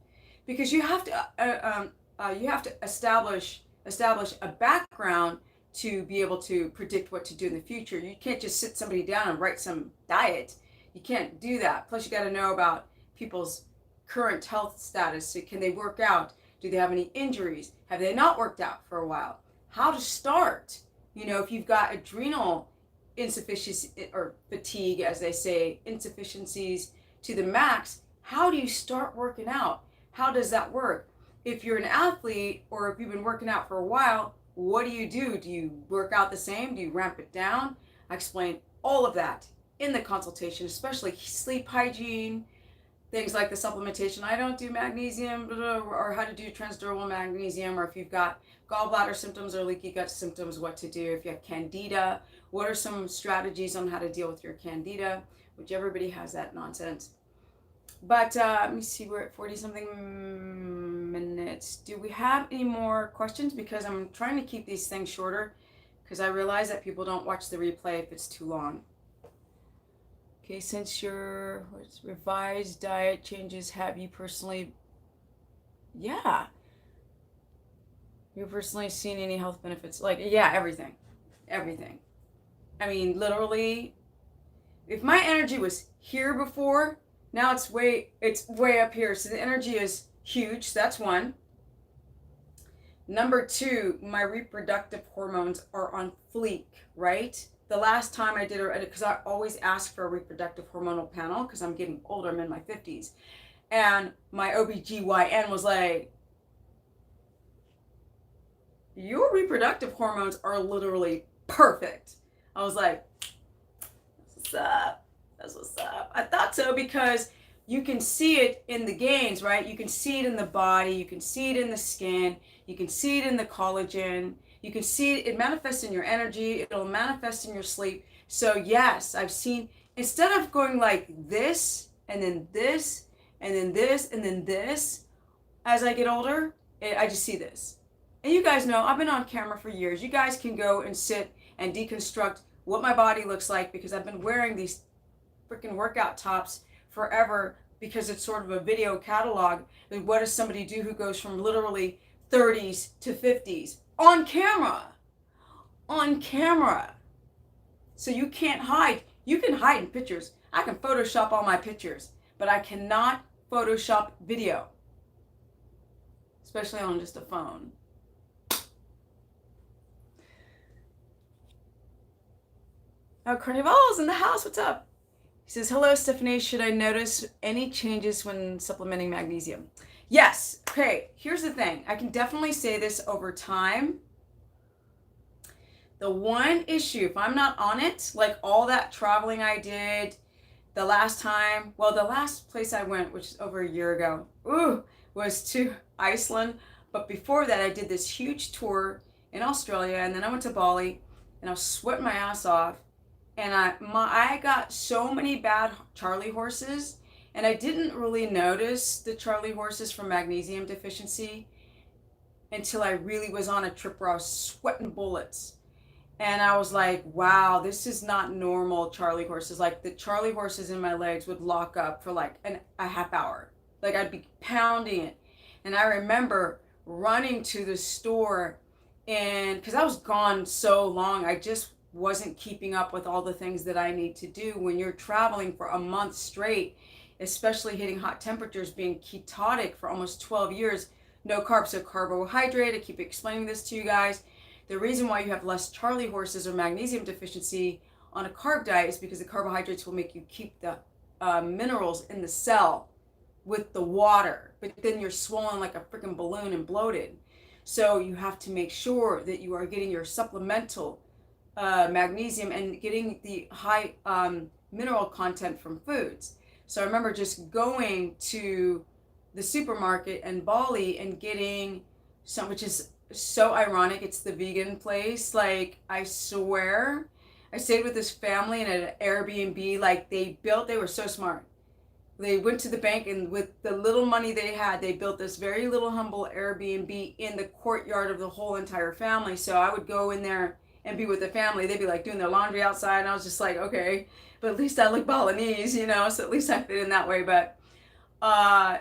because you have to establish a background to be able to predict what to do in the future. You can't just sit somebody down and write some diet. You can't do that. Plus, you got to know about people's current health status. So can they work out? Do they have any injuries? Have they not worked out for a while? How to start? If you've got adrenal insufficiency or fatigue, as they say, insufficiencies to the max, how do you start working out? How does that work? If you're an athlete or if you've been working out for a while, what do? Do you work out the same? Do you ramp it down? I explain all of that in the consultation, especially sleep hygiene, things like the supplementation. I don't do magnesium, or how to do transdermal magnesium, or if you've got gallbladder symptoms or leaky gut symptoms, what to do. If you have candida, what are some strategies on how to deal with your candida, which everybody has that nonsense. But let me see, we're at 40 something minutes. Do we have any more questions? Because I'm trying to keep these things shorter because I realize that people don't watch the replay if it's too long. Okay, since your revised diet changes, have you personally, you personally seen any health benefits? Everything. I mean, literally, if my energy was here before, now it's way up here. So the energy is huge. So that's one. Number two, my reproductive hormones are on fleek, right? The last time I did it, because I always ask for a reproductive hormonal panel because I'm getting older, I'm in my 50s. And my OBGYN was like, your reproductive hormones are literally perfect. I was like, what's up? That's what's up. I thought so because you can see it in the gains, right? You can see it in the body. You can see it in the skin. You can see it in the collagen. You can see it manifests in your energy. It'll manifest in your sleep. So yes, I've seen, instead of going like this, and then this, and then this, and then this, as I get older, I just see this. And you guys know, I've been on camera for years. You guys can go and sit and deconstruct what my body looks like because I've been wearing these freaking workout tops forever because it's sort of a video catalog. And what does somebody do who goes from literally 30s to 50s on camera? So you can't hide. You can hide in pictures. I can Photoshop all my pictures, but I cannot Photoshop video, especially on just a phone. Oh, Carnival's in the house. What's up? He says, hello, Stephanie. Should I notice any changes when supplementing magnesium? Yes. Okay, here's the thing. I can definitely say this over time. The one issue, if I'm not on it, like all that traveling I did the last place I went, which is over a year ago, was to Iceland. But before that, I did this huge tour in Australia, and then I went to Bali, and I was sweating my ass off. And I got so many bad Charlie horses, and I didn't really notice the Charlie horses from magnesium deficiency until I really was on a trip where I was sweating bullets. And I was like, wow, this is not normal Charlie horses. Like the Charlie horses in my legs would lock up for like a half hour. Like I'd be pounding it. And I remember running to the store, and because I was gone so long, I just wasn't keeping up with all the things that I need to do when you're traveling for a month straight, especially hitting hot temperatures, being ketotic for almost 12 years, no carbs, so carbohydrate. I keep explaining this to you guys. The reason why you have less Charlie horses or magnesium deficiency on a carb diet is because the carbohydrates will make you keep the minerals in the cell with the water, but then you're swollen like a freaking balloon and bloated. So you have to make sure that you are getting your supplemental magnesium and getting the high mineral content from foods. So I remember just going to the supermarket in Bali and getting some, which is so ironic. It's the vegan place. Like, I swear, I stayed with this family in an Airbnb. Like, they were so smart. They went to the bank, and with the little money they had, they built this very little humble Airbnb in the courtyard of the whole entire family. So I would go in there and be with the family. They'd be like doing their laundry outside, and I was just like, okay, but at least I look Balinese, you know, so at least I fit in that way. But I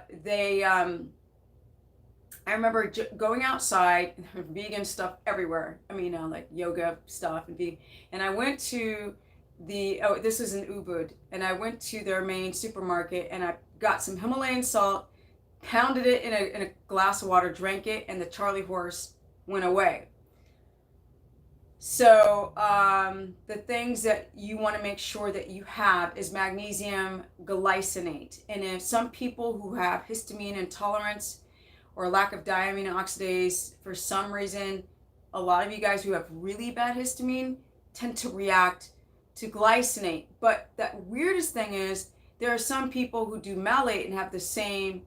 remember going outside, and there was vegan stuff everywhere. I mean, like yoga stuff and vegan. And I went to this was in Ubud, and I went to their main supermarket, and I got some Himalayan salt, pounded it in a glass of water, drank it, and the Charlie horse went away. So the things that you want to make sure that you have is magnesium glycinate. And if some people who have histamine intolerance or lack of diamino oxidase, for some reason, a lot of you guys who have really bad histamine tend to react to glycinate. But that weirdest thing is there are some people who do malate and have the same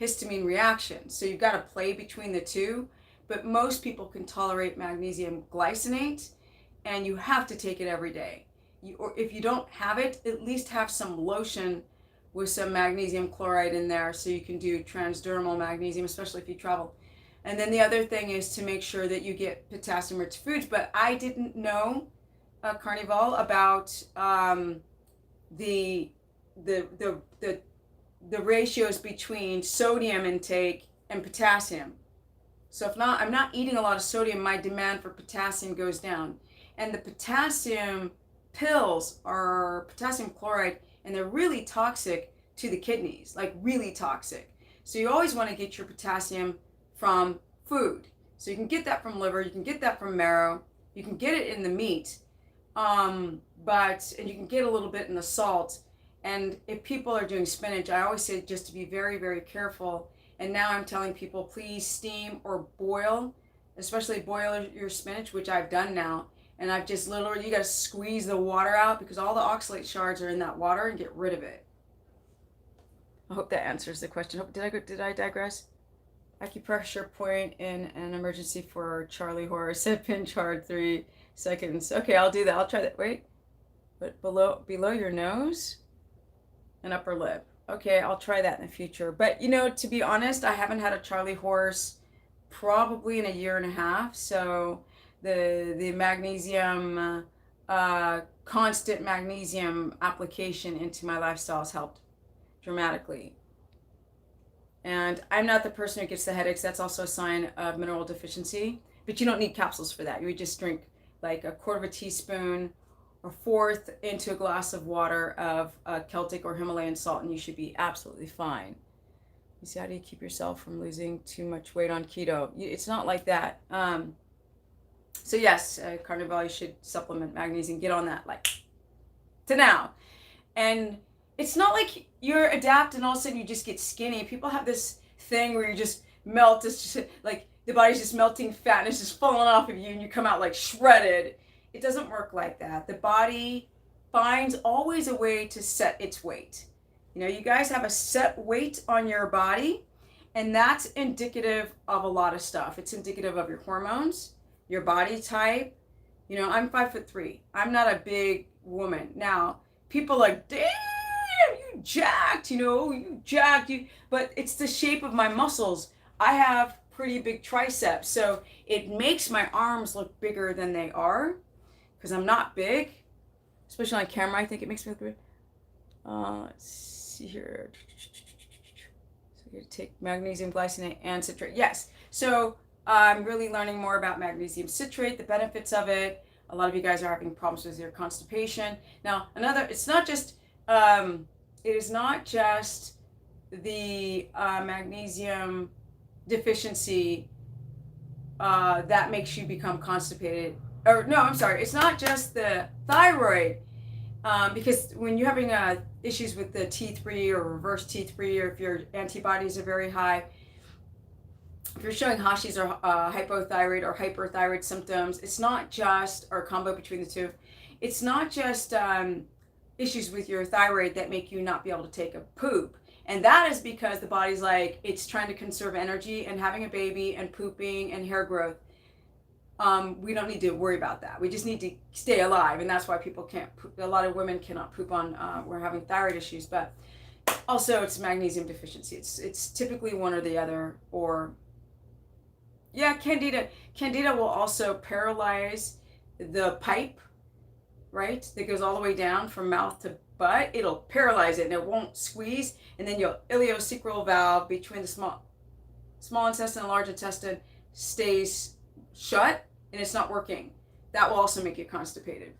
histamine reaction. So you've got to play between the two. But most people can tolerate magnesium glycinate, and you have to take it every day. Or if you don't have it, at least have some lotion with some magnesium chloride in there, so you can do transdermal magnesium, especially if you travel. And then the other thing is to make sure that you get potassium-rich foods. But I didn't know, Carnival, about the ratios between sodium intake and potassium. So if I'm not eating a lot of sodium, my demand for potassium goes down. And the potassium pills are potassium chloride, and they're really toxic to the kidneys, like really toxic. So you always want to get your potassium from food. So you can get that from liver, you can get that from marrow, you can get it in the meat, and you can get a little bit in the salt. And if people are doing spinach, I always say just to be very, very careful. And now I'm telling people, please steam or boil, especially boil your spinach, which I've done now. And I've just literally, you got to squeeze the water out because all the oxalate shards are in that water, and get rid of it. I hope that answers the question. Did I digress? Acupressure point in an emergency for Charlie horse. Pin chart 3 seconds. Okay, I'll do that. I'll try that. Wait, but below your nose and upper lip. Okay, I'll try that in the future. But you know, to be honest, I haven't had a Charlie horse probably in a year and a half. So the magnesium, constant magnesium application into my lifestyle has helped dramatically. And I'm not the person who gets the headaches. That's also a sign of mineral deficiency. But you don't need capsules for that. You would just drink like a quarter of a teaspoon or fourth into a glass of water of Celtic or Himalayan salt, and you should be absolutely fine. You see, how do you keep yourself from losing too much weight on keto? It's not like that. So yes, Carnival, you should supplement magnesium. Get on that like to now. And it's not like you're adapting and all of a sudden you just get skinny. People have this thing where you just melt. It's just like the body's just melting fat and it's just falling off of you and you come out like shredded. It doesn't work like that. The body finds always a way to set its weight. You know, you guys have a set weight on your body, and that's indicative of a lot of stuff. It's indicative of your hormones, your body type. You know, I'm 5'3". I'm not a big woman. Now, people are like, damn, you jacked, but it's the shape of my muscles. I have pretty big triceps, so it makes my arms look bigger than they are because I'm not big, especially on camera. I think it makes me look big. Let's see here. So I'm going to take magnesium glycinate and citrate. Yes, so I'm really learning more about magnesium citrate, the benefits of it. A lot of you guys are having problems with your constipation. Now, it is not just the magnesium deficiency that makes you become constipated. Or no, I'm sorry, it's not just the thyroid, because when you're having issues with the T3 or reverse T3, or if your antibodies are very high, if you're showing Hashimoto's or hypothyroid or hyperthyroid symptoms, it's not just, or a combo between the two, it's not just issues with your thyroid that make you not be able to take a poop. And that is because the body's like, it's trying to conserve energy, and having a baby and pooping and hair growth, we don't need to worry about that. We just need to stay alive. And that's why people can't poop. A lot of women cannot poop on, we're having thyroid issues. But Also, it's magnesium deficiency. It's typically one or the other, or yeah, candida. Candida will also paralyze the pipe, right? That goes all the way down from mouth to butt. It'll paralyze it and it won't squeeze. And then your ileosacral valve between the small intestine and large intestine stays shut and it's not working. That will also make you constipated.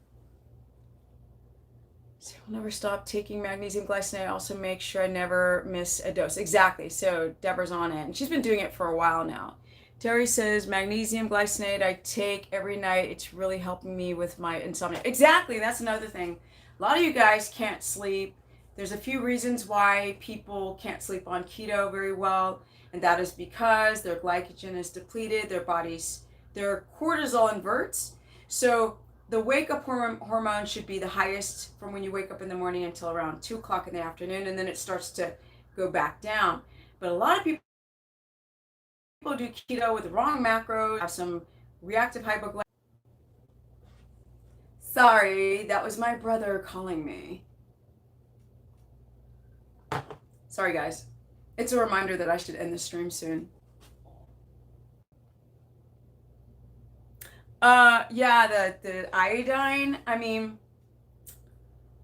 So I'll never stop taking magnesium glycinate. I also make sure I never miss a dose. Exactly. So Deborah's on it. And she's been doing it for a while now. Terry says magnesium glycinate I take every night. It's really helping me with my insomnia. Exactly. That's another thing. A lot of you guys can't sleep. There's a few reasons why people can't sleep on keto very well. And that is because their glycogen is depleted, their cortisol inverts. So the wake up hormone should be the highest from when you wake up in the morning until around 2 o'clock in the afternoon, and then it starts to go back down. But a lot of people do keto with the wrong macros, have some reactive hypoglycemia. Sorry, that was my brother calling me. Sorry, guys. It's a reminder that I should end the stream soon. Yeah, the iodine. I mean,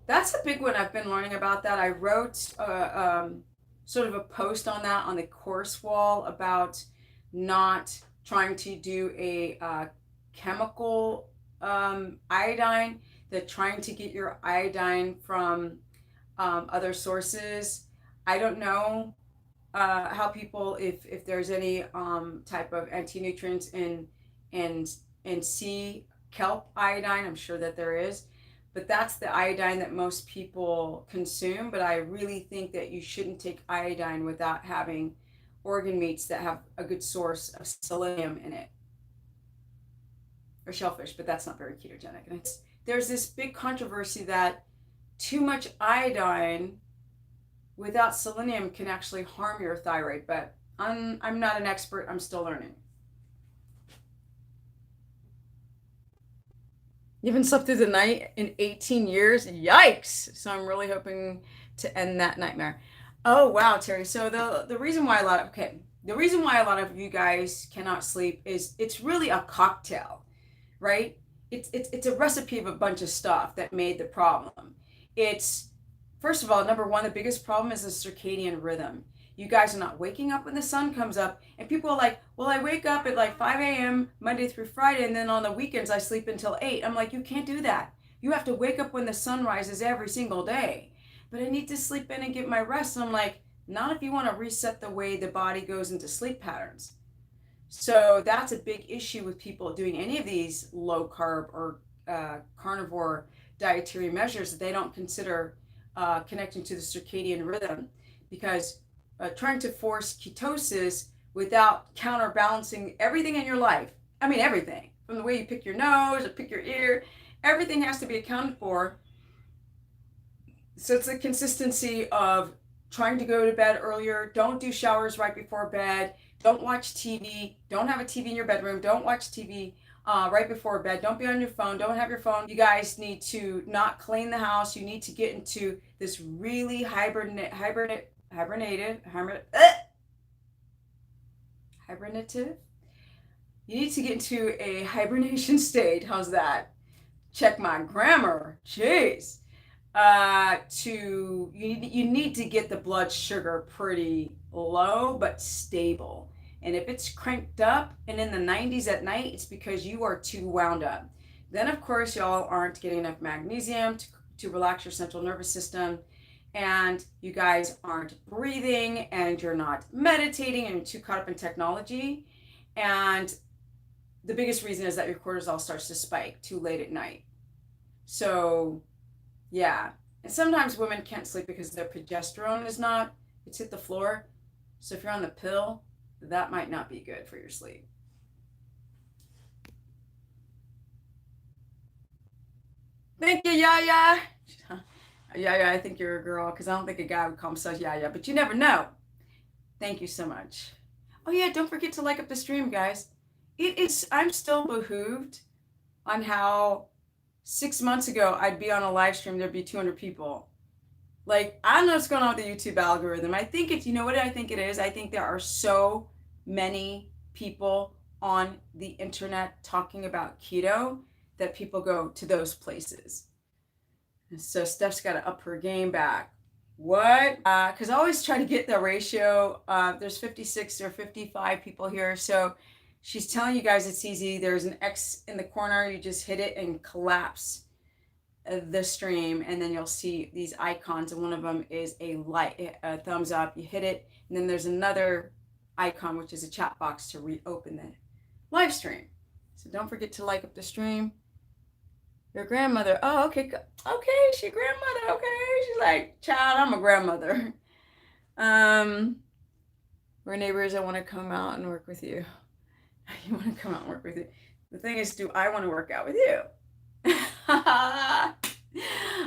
that's a big one. I've been learning about that. I wrote sort of a post on that on the course wall about not trying to do a chemical iodine, that trying to get your iodine from other sources. I don't know how people, if there's any type of anti-nutrients in sea kelp iodine. I'm sure that there is, but that's the iodine that most people consume. But I really think that you shouldn't take iodine without having organ meats that have a good source of selenium in it, or shellfish, but that's not very ketogenic. And there's this big controversy that too much iodine without selenium can actually harm your thyroid, but I'm not an expert. I'm still learning. You haven't slept through the night in 18 years? Yikes! So I'm really hoping to end that nightmare. Oh, wow, Terry. So the reason why a lot of you guys cannot sleep is it's really a cocktail, right? It's a recipe of a bunch of stuff that made the problem. It's, first of all, number one, the biggest problem is the circadian rhythm. You guys are not waking up when the sun comes up, and people are like, well, I wake up at like 5 a.m. Monday through Friday, and then on the weekends I sleep until 8. I'm like, you can't do that. You have to wake up when the sun rises every single day. But I need to sleep in and get my rest. And I'm like, not if you want to reset the way the body goes into sleep patterns. So that's a big issue with people doing any of these low carb or carnivore dietary measures, that they don't consider connecting to the circadian rhythm, because trying to force ketosis without counterbalancing everything in your life, I mean everything, from the way you pick your nose or pick your ear, everything has to be accounted for. So it's a consistency of trying to go to bed earlier, don't do showers right before bed, don't watch TV, don't have a TV in your bedroom, don't watch TV right before bed, don't be on your phone, don't have your phone. You guys need to not clean the house. You need to get into this really hibernative. You need to get into a hibernation state. How's that? Check my grammar. Jeez. You need to get the blood sugar pretty low but stable. And if it's cranked up and in the 90s at night, it's because you are too wound up. Then, of course, y'all aren't getting enough magnesium to relax your central nervous system. And you guys aren't breathing, and you're not meditating, and you're too caught up in technology. And the biggest reason is that your cortisol starts to spike too late at night. So, yeah. And sometimes women can't sleep because their progesterone it's hit the floor. So if you're on the pill, that might not be good for your sleep. Thank you, Yaya. Yaya, I think you're a girl, because I don't think a guy would call himself Yaya, but you never know. Thank you so much. Oh yeah, don't forget to like up the stream, guys. I'm still behooved on how 6 months ago I'd be on a live stream, there'd be 200 people. Like, I don't know what's going on with the YouTube algorithm. I think it's, you know what I think it is? I think there are so many people on the internet talking about keto that people go to those places. And so Steph's got to up her game back. What? Because I always try to get the ratio. There's 56 or 55 people here. So she's telling you guys it's easy. There's an X in the corner. You just hit it and collapse the stream, and then you'll see these icons, and one of them is a a thumbs up. You hit it, and then there's another icon, which is a chat box to reopen the live stream. So don't forget to like up the stream. Your grandmother. Oh, okay. Okay, she grandmother. Okay. She's like, child, I'm a grandmother. We're neighbors. I want to come out and work with you. You want to come out and work with you. The thing is, do I want to work out with you?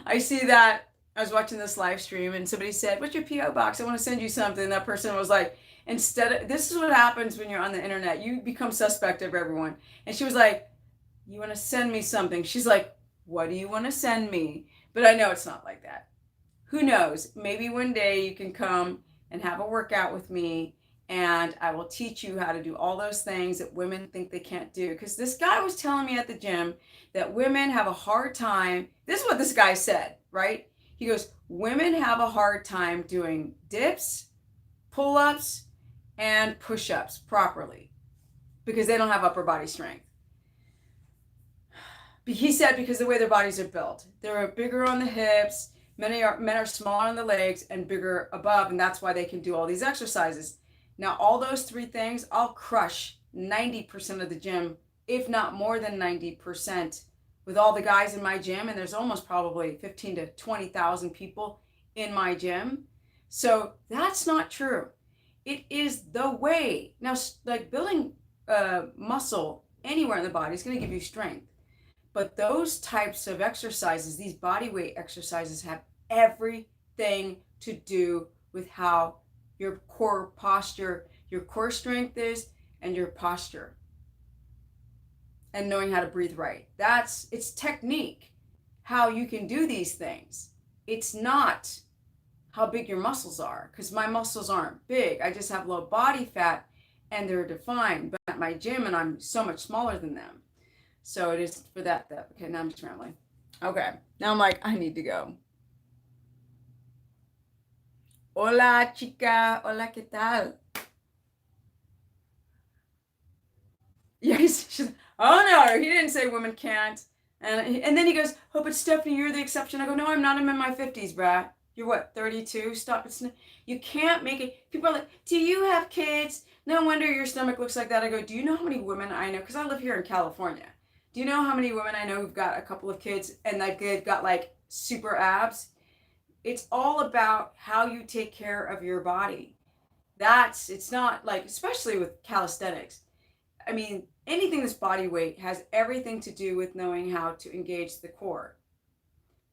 I see that. I was watching this live stream and somebody said, what's your P.O. box? I want to send you something. That person was like, this is what happens when you're on the internet. You become suspect of everyone. And she was like, you want to send me something? She's like, what do you want to send me? But I know it's not like that. Who knows? Maybe one day you can come and have a workout with me, and I will teach you how to do all those things that women think they can't do. Because this guy was telling me at the gym that women have a hard time. This is what this guy said, right? He goes, women have a hard time doing dips, pull-ups, and push-ups properly because they don't have upper body strength. He said because the way their bodies are built. They're bigger on the hips, men are smaller on the legs and bigger above, and that's why they can do all these exercises. Now, all those three things, I'll crush 90% of the gym, if not more than 90%, with all the guys in my gym, and there's almost probably 15 to 20,000 people in my gym. So that's not true. It is the way. Now, like building muscle anywhere in the body is going to give you strength. But those types of exercises, these body weight exercises, have everything to do with how your core posture, your core strength is, and your posture. And knowing how to breathe right. It's technique, how you can do these things. It's not how big your muscles are, because my muscles aren't big. I just have low body fat and they're defined. But at my gym, and I'm so much smaller than them. So it is for that. Okay, now I'm just rambling. Okay, now I'm like, I need to go. Hola, chica. Hola, ¿qué tal? Yes. Oh, no, he didn't say women can't. And then he goes, oh, but Stephanie, you're the exception. I go, no, I'm not. I'm in my 50s, Brad. You're what, 32? Stop it. You can't make it. People are like, do you have kids? No wonder your stomach looks like that. I go, do you know how many women I know? Because I live here in California. Do you know how many women I know who've got a couple of kids and they've got like super abs? It's all about how you take care of your body. It's not like, especially with calisthenics. I mean, anything that's body weight has everything to do with knowing how to engage the core.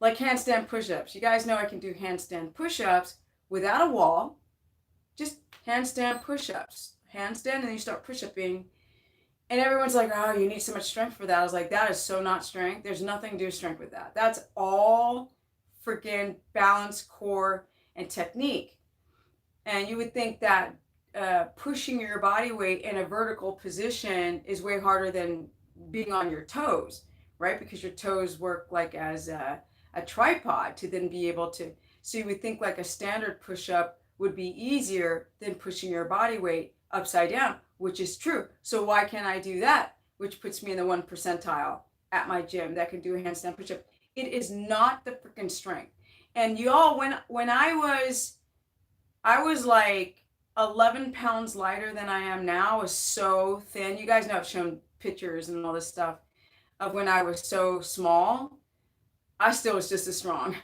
Like handstand push-ups. You guys know I can do handstand push-ups without a wall. Just handstand push-ups. Handstand, and then you start push-upping. And everyone's like, oh, you need so much strength for that. I was like, that is so not strength. There's nothing to do with strength with that. That's all freaking balance, core, and technique. And you would think that pushing your body weight in a vertical position is way harder than being on your toes, right? Because your toes work like as a tripod to then be able to. So you would think like a standard push-up would be easier than pushing your body weight upside down, which is true. So why can't I do that? Which puts me in the 1 percentile at my gym that can do a handstand push-up. It is not the freaking strength. And y'all, when I was like 11 pounds lighter than I am now. I was so thin. You guys know I've shown pictures and all this stuff of when I was so small. I still was just as strong.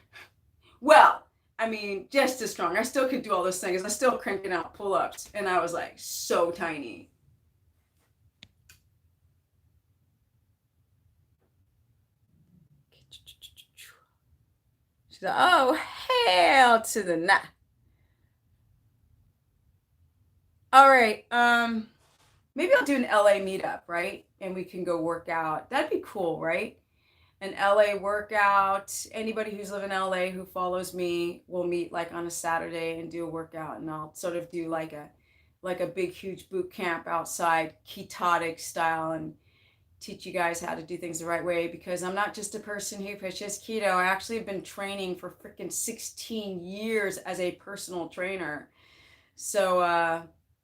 Well, I mean, just as strong. I still could do all those things. I was still cranking out pull-ups, and I was like so tiny. She's like, oh, hell to the nah. All right. Maybe I'll do an LA meetup, right? And we can go work out. That'd be cool, right? an LA workout. Anybody who's living in LA who follows me will meet like on a Saturday and do a workout, and I'll sort of do like a big huge boot camp outside, ketotic style, and teach you guys how to do things the right way, because I'm not just a person who pushes keto. I actually have been training for freaking 16 years as a personal trainer. So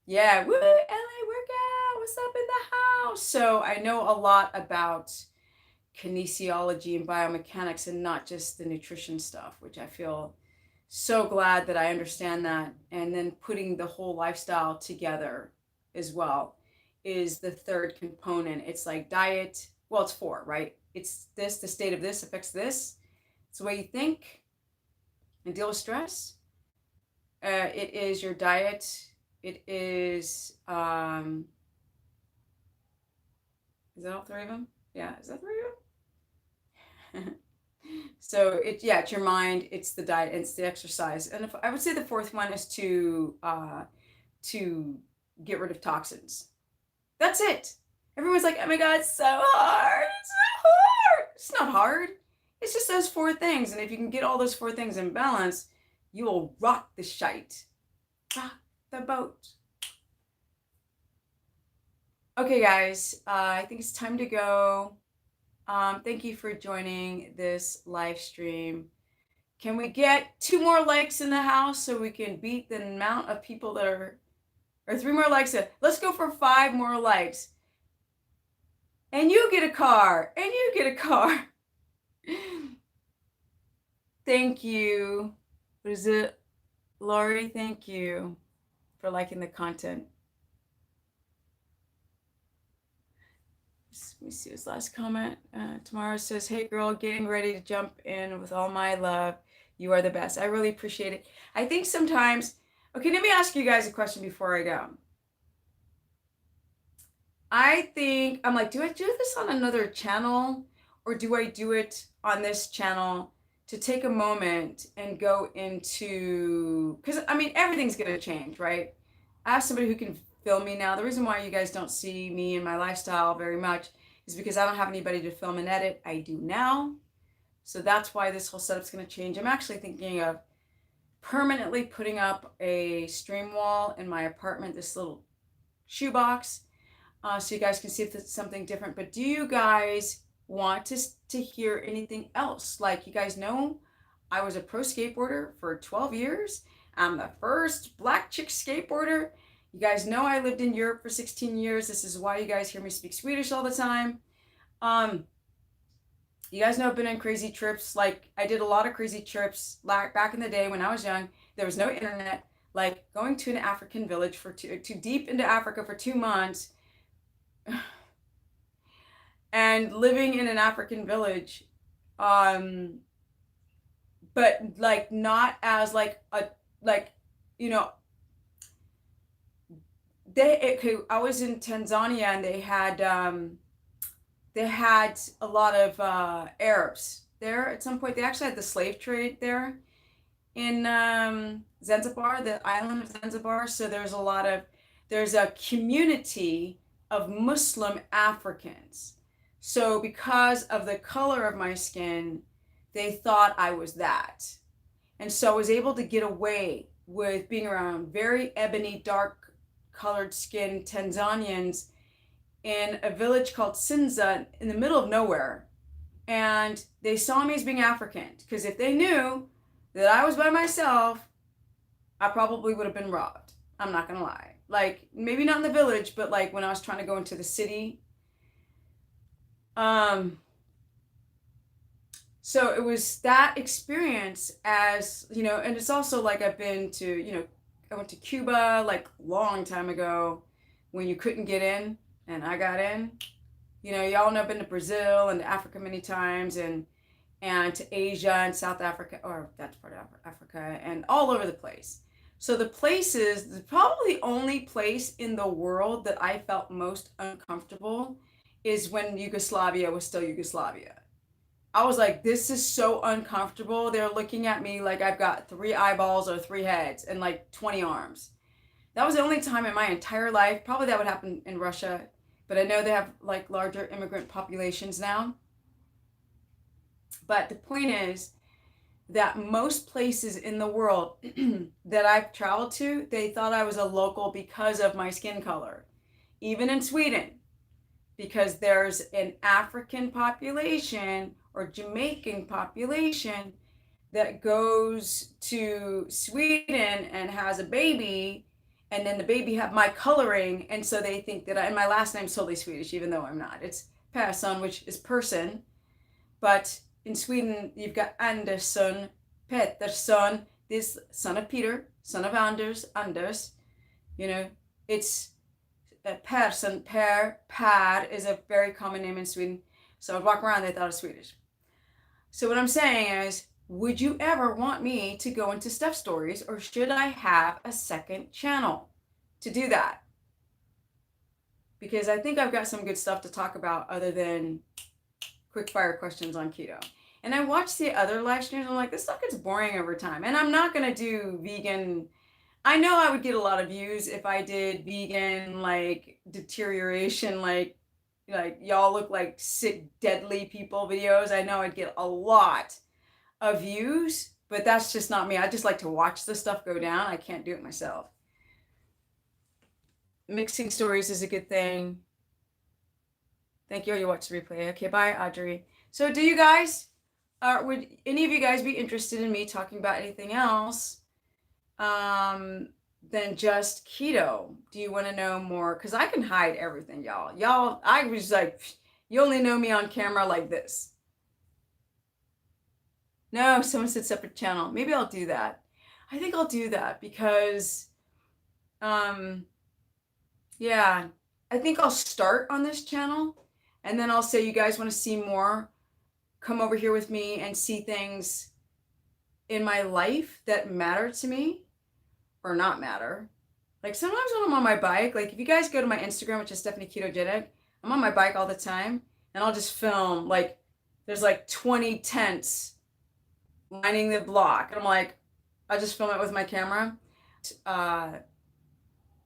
yeah, woo, LA workout, what's up in the house? So I know a lot about kinesiology and biomechanics and not just the nutrition stuff, which I feel so glad that I understand that. And then putting the whole lifestyle together as well is the third component. It's like diet. Well, it's four, right? It's this, the state of this affects this. It's the way you think and deal with stress. It is your diet. It is that all three of them? Yeah, is that three of them? So it's your mind, it's the diet, it's the exercise. And if I would say the fourth one is to get rid of toxins. That's it. Everyone's like, oh my God, it's so hard. It's so hard. It's not hard. It's just those four things. And if you can get all those four things in balance, you will rock the shite. Rock the boat. Okay, guys, I think it's time to go. Thank you for joining this live stream. Can we get 2 more likes in the house so we can beat the amount of people that are, or 3 more likes? Let's go for 5 more likes. And you get a car, and you get a car. Thank you. What is it? Lori, thank you for liking the content. Let me see his last comment. Tamara says, hey girl, getting ready to jump in with all my love. You are the best. I really appreciate it. I think sometimes, okay, let me ask you guys a question before I go. I think, I'm like, do I do this on another channel, or do I do it on this channel to take a moment and go into, because I mean, everything's going to change, right? I have somebody who can film me now. The reason why you guys don't see me and my lifestyle very much is because I don't have anybody to film and edit. I do now. So that's why this whole setup's going to change. I'm actually thinking of permanently putting up a stream wall in my apartment, this little shoebox, so you guys can see if it's something different. But do you guys want to hear anything else? Like, you guys know I was a pro skateboarder for 12 years. I'm the first black chick skateboarder. You guys know I lived in Europe for 16 years. This is why you guys hear me speak Swedish all the time. You guys know I've been on crazy trips. Like, I did a lot of crazy trips back in the day when I was young. There was no internet. Like, going to an African village for too deep into Africa for 2 months, and living in an African village, but like not as like a, like, you know, I was in Tanzania, and they had a lot of Arabs there at some point. They actually had the slave trade there in Zanzibar, the island of Zanzibar. So there's a community of Muslim Africans. So because of the color of my skin, they thought I was that. And so I was able to get away with being around very ebony, dark colored skin Tanzanians in a village called Sinza in the middle of nowhere. And they saw me as being African, because if they knew that I was by myself, I probably would have been robbed. I'm not gonna lie. Like, maybe not in the village, but like when I was trying to go into the city. So it was that experience, as, you know, and it's also like I've been to, you know, I went to Cuba like a long time ago when you couldn't get in, and I got in. You know, y'all know I've been to Brazil and to Africa many times, and to Asia and South Africa, or that's part of Africa, and all over the place. So probably the only place in the world that I felt most uncomfortable is when Yugoslavia was still Yugoslavia. I was like, this is so uncomfortable. They're looking at me like I've got 3 eyeballs or 3 heads and like 20 arms. That was the only time in my entire life. Probably that would happen in Russia, but I know they have like larger immigrant populations now. But the point is that most places in the world that I've traveled to, they thought I was a local because of my skin color. Even in Sweden, because there's an African population or Jamaican population that goes to Sweden and has a baby, and then the baby have my coloring, and so they think that and my last name's totally Swedish, even though I'm not. It's Persson, which is person, but in Sweden you've got Andersson, Pettersson, this son of Peter, son of Anders. You know, it's Persson, Per is a very common name in Sweden. So I'd walk around, they thought it was Swedish. So what I'm saying is, would you ever want me to go into stuff stories, or should I have a second channel to do that? Because I think I've got some good stuff to talk about other than quick fire questions on keto. And I watched the other live streams, I'm like, this stuff gets boring over time. And I'm not going to do vegan. I know I would get a lot of views if I did vegan, like deterioration, like y'all look like sick, deadly people videos. I know I'd get a lot of views, but that's just not me. I just like to watch the stuff go down. I can't do it myself. Mixing stories is a good thing. Thank you. You watched the replay. Okay, bye, Audrey. So do you guys, would any of you guys be interested in me talking about anything else than just keto? Do you want to know more? Because I can hide everything, y'all. I was like, you only know me on camera like this. No, someone said separate channel. Maybe I'll do that. I think I'll do that because, yeah, I think I'll start on this channel and then I'll say, you guys want to see more? Come over here with me and see things in my life that matter to me or not matter. Like sometimes when I'm on my bike, like if you guys go to my Instagram, which is Stephanie Ketogenic, I'm on my bike all the time and I'll just film, like there's like 20 tents lining the block. And I'm like, I just film it with my camera.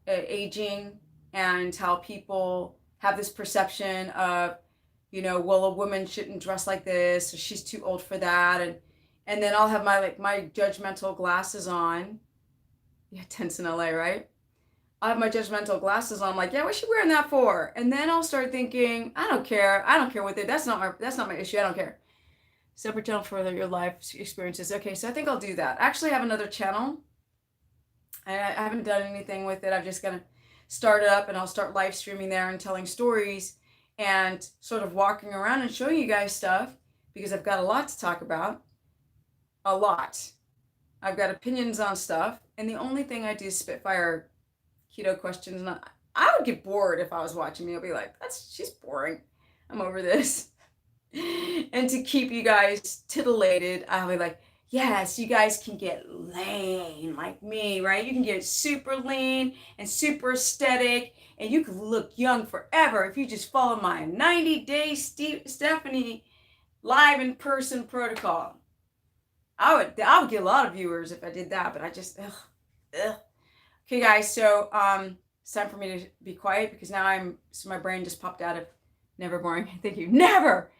Aging and how people have this perception of, you know, well, a woman shouldn't dress like this, or she's too old for that. And then I'll have my judgmental glasses on. Yeah, tense in LA, right? I'll have my judgmental glasses on. I'm like, yeah, what's she wearing that for? And then I'll start thinking, I don't care with it. That's not my issue. I don't care. Separate channel for your life experiences. Okay, so I think I'll do that. I actually have another channel. I haven't done anything with it. I'm just gonna start it up and I'll start live streaming there and telling stories and sort of walking around and showing you guys stuff because I've got a lot to talk about. A lot. I've got opinions on stuff, and the only thing I do is spitfire keto questions. And I would get bored if I was watching me. I'll be like, she's boring. I'm over this. And to keep you guys titillated, I'll be like, yes, you guys can get lean like me, right? You can get super lean and super aesthetic, and you can look young forever if you just follow my 90-day Stephanie live in person protocol. I would get a lot of viewers if I did that, but I just, ugh. Okay, guys, so it's time for me to be quiet because now my brain just popped out of never boring. Thank you. Never.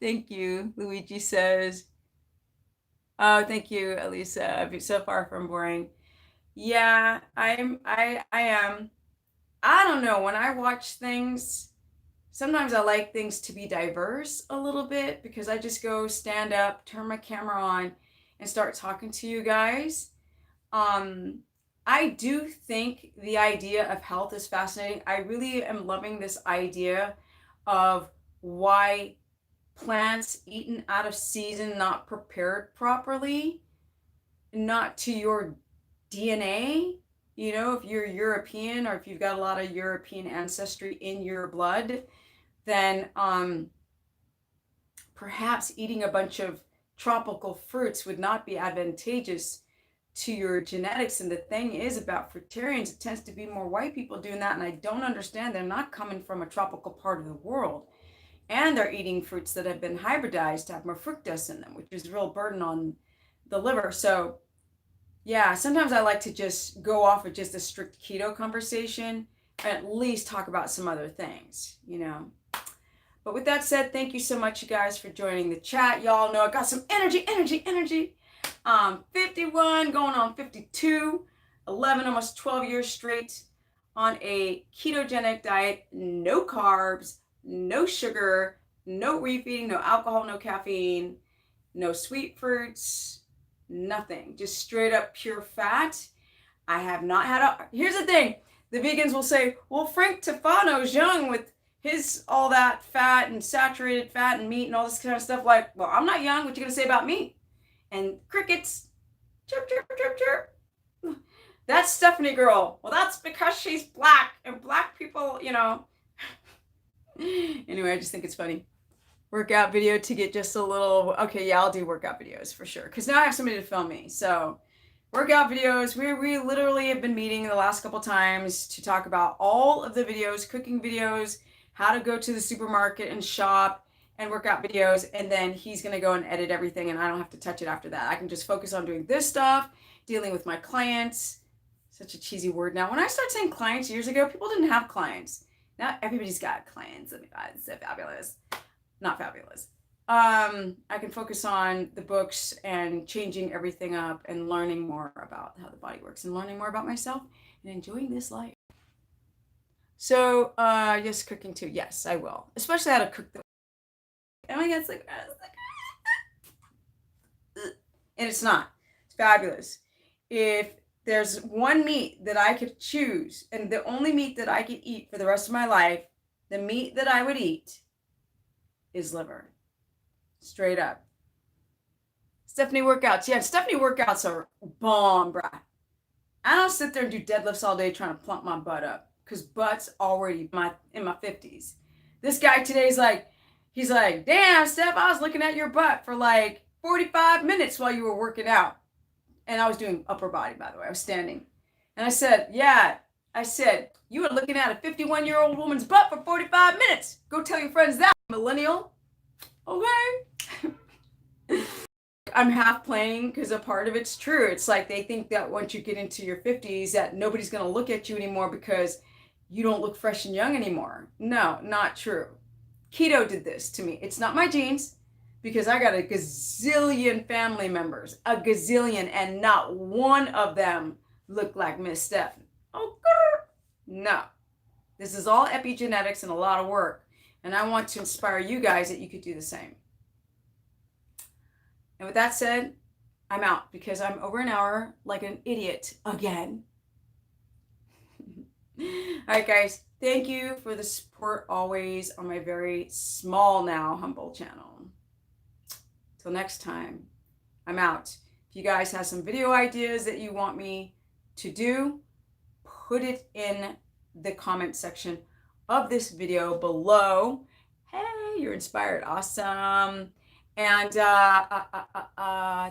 Thank you, Luigi says. Oh, thank you, Elisa. So far from boring. Yeah, I am. I don't know. When I watch things, sometimes I like things to be diverse a little bit because I just go stand up, turn my camera on, and start talking to you guys. I do think the idea of health is fascinating. I really am loving this idea of why plants eaten out of season, not prepared properly, not to your DNA. You know, if you're European or if you've got a lot of European ancestry in your blood, then perhaps eating a bunch of tropical fruits would not be advantageous to your genetics. And the thing is about fruitarians, it tends to be more white people doing that. And I don't understand. They're not coming from a tropical part of the world. And they're eating fruits that have been hybridized to have more fructose in them, which is a real burden on the liver. So yeah, sometimes I like to just go off of just a strict keto conversation and at least talk about some other things, you know. But with that said, thank you so much, you guys, for joining the chat. Y'all know I got some energy. 51, going on 52, 11, almost 12 years straight on a ketogenic diet, no carbs, no sugar, no refeeding, no alcohol, no caffeine, no sweet fruits, nothing. Just straight up pure fat. I have not had here's the thing. The vegans will say, well, Frank Tufano's young with his all that fat and saturated fat and meat and all this kind of stuff. Like, well, I'm not young. What you gonna say about me? And crickets, chirp, chirp, chirp, chirp. That's Stephanie girl. Well, that's because she's black, and black people, you know. Anyway, I just think it's funny. Workout video to get just a little, okay, yeah, I'll do workout videos for sure. Because now I have somebody to film me. So workout videos, we literally have been meeting the last couple times to talk about all of the videos, cooking videos, how to go to the supermarket and shop, and workout videos. And then he's going to go and edit everything, and I don't have to touch it after that. I can just focus on doing this stuff, dealing with my clients. Such a cheesy word now. When I started saying clients years ago, people didn't have clients. Now everybody's got clients. Oh my God, it's so fabulous. Not fabulous. I can focus on the books and changing everything up and learning more about how the body works and learning more about myself and enjoying this life. So, yes, cooking too. Yes, I will. Especially how to cook the. Oh my God, it's like, and it's not. It's fabulous. If there's one meat that I could choose, and the only meat that I could eat for the rest of my life, the meat that I would eat is liver. Straight up. Stephanie workouts. Yeah, Stephanie workouts are bomb, bruh. I don't sit there and do deadlifts all day trying to plump my butt up, because butt's already in my 50s. This guy today's like, he's like, damn, Steph, I was looking at your butt for like 45 minutes while you were working out. And I was doing upper body, by the way. I was standing. And I said, yeah. I said, you were looking at a 51-year-old woman's butt for 45 minutes. Go tell your friends that, millennial. Okay. I'm half playing because a part of it's true. It's like they think that once you get into your 50s that nobody's going to look at you anymore because you don't look fresh and young anymore. No, not true. Keto did this to me. It's not my genes. Because I got a gazillion family members, a gazillion, and not one of them look like Miss Steph. Oh, no. This is all epigenetics and a lot of work. And I want to inspire you guys that you could do the same. And with that said, I'm out because I'm over an hour like an idiot again. All right, guys. Thank you for the support always on my very small now humble channel. Till next time, I'm out. If you guys have some video ideas that you want me to do, put it in the comment section of this video below. Hey, you're inspired. Awesome. And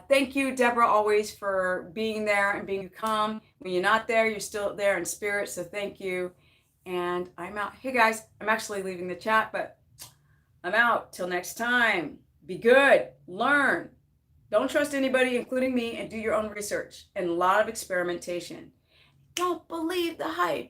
thank you, Deborah, always for being there and being calm. When you're not there, you're still there in spirit. So thank you. And I'm out. Hey, guys, I'm actually leaving the chat, but I'm out. Till next time. Be good, learn. Don't trust anybody, including me, and do your own research and a lot of experimentation. Don't believe the hype.